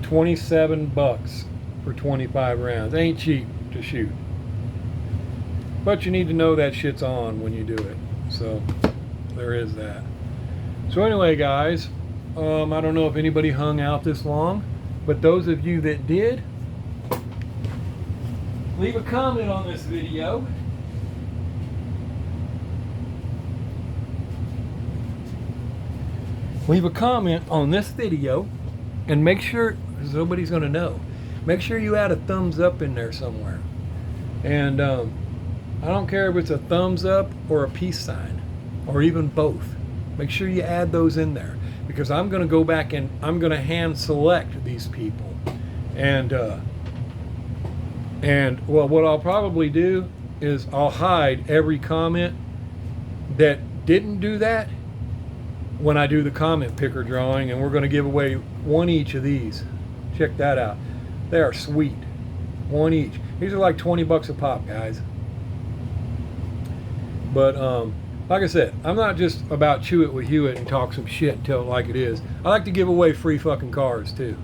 $27 for 25 rounds. Ain't cheap to shoot. But you need to know that shit's on when you do it. So there is that. So anyway, guys, I don't know if anybody hung out this long, but those of you that did, leave a comment on this video. Leave a comment on this video and make sure, because nobody's going to know, make sure you add a thumbs up in there somewhere. And I don't care if it's a thumbs up or a peace sign or even both. Make sure you add those in there, because I'm going to go back and I'm going to hand select these people. And well, what I'll probably do is I'll hide every comment that didn't do that when I do the comment picker drawing, and we're going to give away one each of these. Check that out. They are sweet. One each. These are like $20 a pop, guys. But like I said, I'm not just about chew it with Hewitt and talk some shit and tell it like it is. I like to give away free fucking cars too.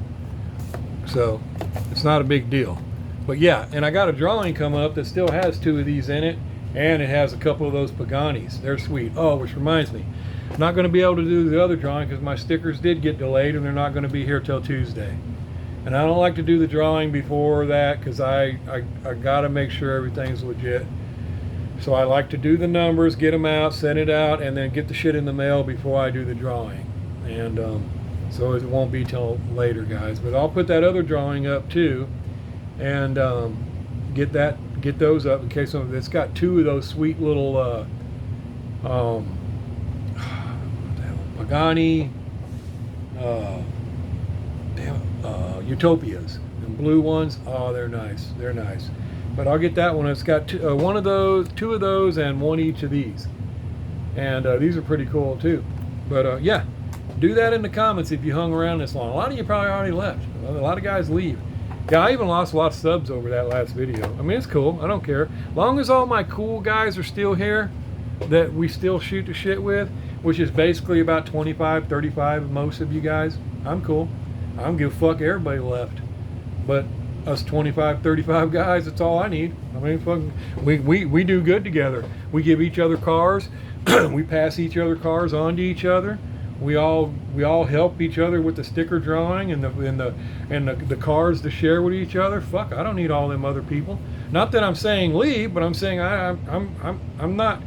So it's not a big deal. But yeah, and I got a drawing coming up that still has 2 of these in it, and it has a couple of those Paganis. They're sweet. Oh, which reminds me, I'm not going to be able to do the other drawing because my stickers did get delayed and they're not going to be here till Tuesday. And I don't like to do the drawing before that because I got to make sure everything's legit. So I like to do the numbers, get them out, send it out, and then get the shit in the mail before I do the drawing. And so it won't be till later, guys. But I'll put that other drawing up too, and get those up in case it's got 2 of those sweet little Pagani Utopias, and blue ones. Oh, they're nice. They're nice. But I'll get that one. It's got 2 of those, and 1 each of these. And these are pretty cool too. But yeah, do that in the comments if you hung around this long. A lot of you probably already left. A lot of guys leave. Yeah, I even lost a lot of subs over that last video. I mean, it's cool. I don't care. As long as all my cool guys are still here that we still shoot the shit with, which is basically about 25, 35 of most of you guys, I'm cool. I don't give a fuck everybody left. But us 25, 35 guys, that's all I need. I mean, fucking, we do good together. We give each other cars. We pass each other cars on to each other. We all help each other with the sticker drawing and the cards to share with each other. Fuck, I don't need all them other people. Not that I'm saying leave, but I'm saying I'm not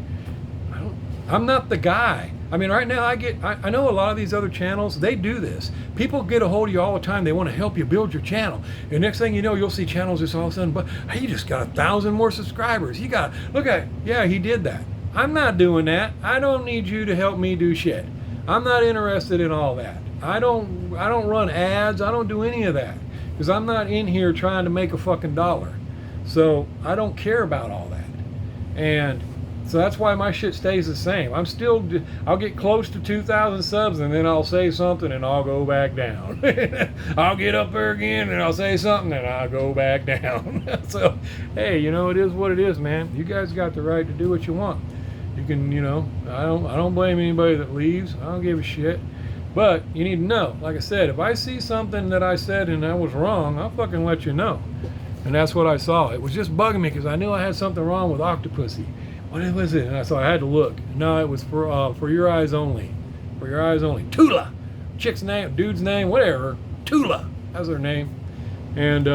the guy. I mean, right now I know a lot of these other channels, they do this. People get a hold of you all the time. They want to help you build your channel. And next thing you know, you'll see channels just all of a sudden, but hey, you just got 1,000 more subscribers. You got, look at, yeah, he did that. I'm not doing that. I don't need you to help me do shit. I'm not interested in all that. I don't run ads. I don't do any of that because I'm not in here trying to make a fucking dollar. So I don't care about all that. And so that's why my shit stays the same. I'll get close to 2,000 subs and then I'll say something and I'll go back down. I'll get up there again and I'll say something and I'll go back down. So, hey, you know, it is what it is, man. You guys got the right to do what you want. You can, you know, I don't blame anybody that leaves. I don't give a shit. But you need to know, like I said, if I see something that I said and that was wrong, I'll fucking let you know. And that's what I saw. It was just bugging me because I knew I had something wrong with Octopussy. What was it? And so I had to look. No, it was for your eyes only. For your eyes only. Tula. Chick's name, dude's name, whatever. Tula. That's her name. And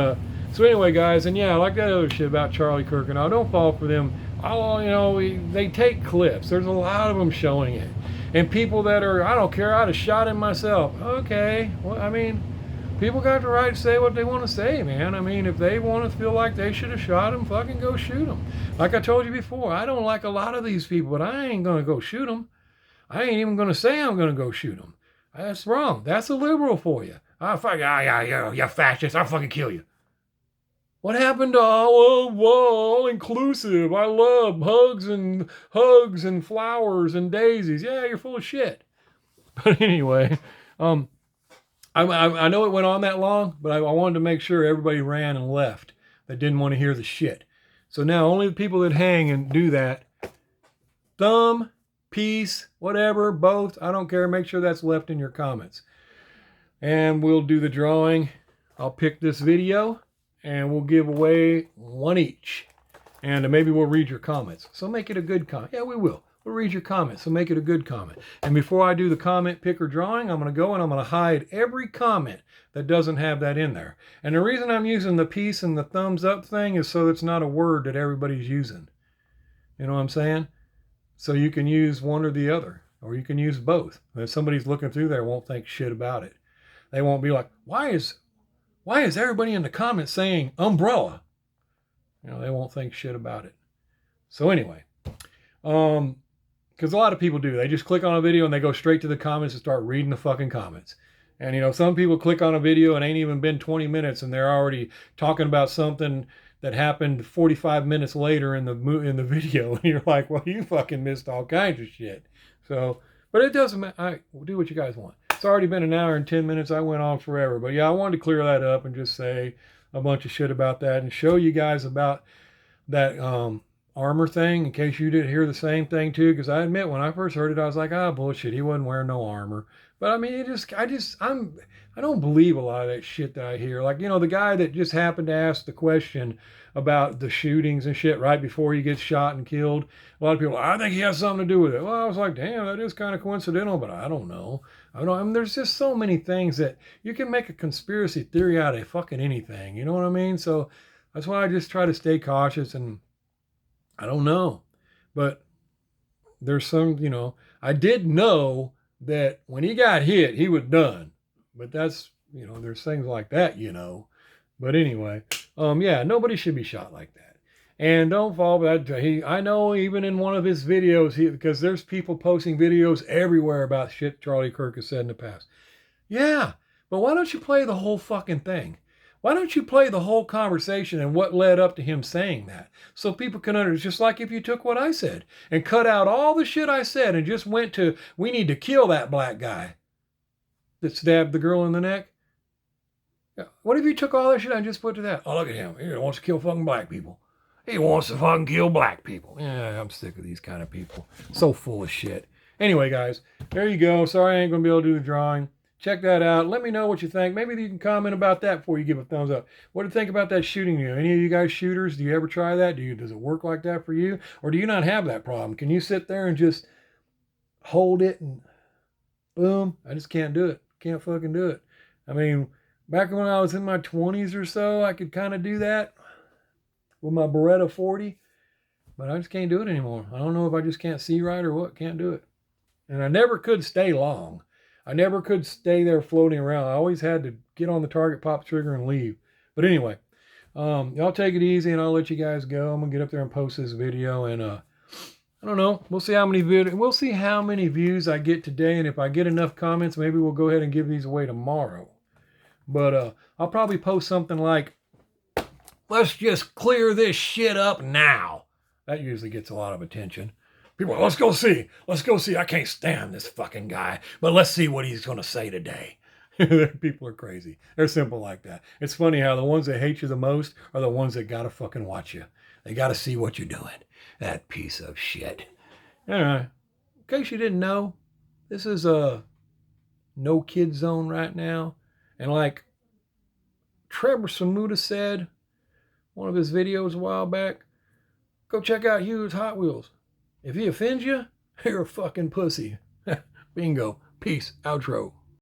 so anyway, guys, and yeah, I like that other shit about Charlie Kirk. And I don't fall for them. Oh, you know, they take clips. There's a lot of them showing it. And people that are, I don't care, I'd have shot him myself. Okay. Well, I mean, people got the right to say what they want to say, man. I mean, if they want to feel like they should have shot him, fucking go shoot him. Like I told you before, I don't like a lot of these people, but I ain't going to go shoot them. I ain't even going to say I'm going to go shoot them. That's wrong. That's a liberal for you. I'll fucking, you fascist, I'll fucking kill you. What happened to all inclusive? I love hugs and flowers and daisies. Yeah, you're full of shit. But anyway, I know it went on that long, but I wanted to make sure everybody ran and left that didn't want to hear the shit. So now only the people that hang and do that, thumb, peace, whatever, both, I don't care. Make sure that's left in your comments. And we'll do the drawing. I'll pick this video and we'll give away 1 each. And maybe we'll read your comments. So make it a good comment. Yeah, we will. We'll read your comments, so make it a good comment. And before I do the comment picker drawing, I'm going to go and I'm going to hide every comment that doesn't have that in there. And the reason I'm using the peace and the thumbs up thing is so it's not a word that everybody's using. You know what I'm saying? So you can use one or the other, or you can use both. And if somebody's looking through there, won't think shit about it. They won't be like, why is everybody in the comments saying umbrella? You know, they won't think shit about it. So anyway, because a lot of people do. They just click on a video and they go straight to the comments and start reading the fucking comments. And, you know, some people click on a video and ain't even been 20 minutes and they're already talking about something that happened 45 minutes later in the video. And you're like, well, you fucking missed all kinds of shit. So, but it doesn't matter. Do what you guys want. It's already been an hour and 10 minutes. I went on forever. But yeah, I wanted to clear that up and just say a bunch of shit about that and show you guys about that armor thing, in case you didn't hear the same thing too, because I admit when I first heard it, I was like, ah, bullshit, he wasn't wearing no armor. But I mean, I don't believe a lot of that shit that I hear. Like, the guy that just happened to ask the question about the shootings and shit right before he gets shot and killed. A lot of people, I think he has something to do with it. Well, I was like, damn, that is kind of coincidental, but I don't know. I mean, there's just so many things that you can make a conspiracy theory out of fucking anything. You know what I mean? So that's why I just try to stay cautious, and I don't know. But there's I did know that when he got hit, he was done. But that's, there's things like that. But anyway, yeah, nobody should be shot like that. And don't fall for that. I know even in one of his videos, because there's people posting videos everywhere about shit Charlie Kirk has said in the past. Yeah, but why don't you play the whole fucking thing? Why don't you play the whole conversation and what led up to him saying that? So people can understand, just like if you took what I said and cut out all the shit I said and just went to, we need to kill that black guy that stabbed the girl in the neck. What if you took all that shit and just put to that? Oh, look at him. He wants to kill fucking black people. He wants to fucking kill black people. Yeah, I'm sick of these kind of people. So full of shit. Anyway, guys, there you go. Sorry I ain't going to be able to do the drawing. Check that out. Let me know what you think. Maybe you can comment about that before you give a thumbs up. What do you think about that shooting? Any of you guys shooters, do you ever try that? Does it work like that for you? Or do you not have that problem? Can you sit there and just hold it and boom? I just can't do it. Can't fucking do it. I mean, back when I was in my 20s or so, I could kind of do that with my Beretta 40, but I just can't do it anymore. I don't know if I just can't see right or what. Can't do it. And I never could stay long. I never could stay there floating around. I always had to get on the target, pop trigger, and leave. But anyway, y'all take it easy, and I'll let you guys go. I'm gonna get up there and post this video, and I don't know. We'll see how many views I get today, and if I get enough comments, maybe we'll go ahead and give these away tomorrow. But I'll probably post something like, "Let's just clear this shit up now." That usually gets a lot of attention. People are, let's go see. Let's go see. I can't stand this fucking guy, but let's see what he's going to say today. People are crazy. They're simple like that. It's funny how the ones that hate you the most are the ones that got to fucking watch you. They got to see what you're doing. That piece of shit. Anyway, in case you didn't know, this is a no kid zone right now. And like Trevor Samuda said, one of his videos a while back, go check out Hughes Hot Wheels. If he offends you, you're a fucking pussy. Bingo. Peace. Outro.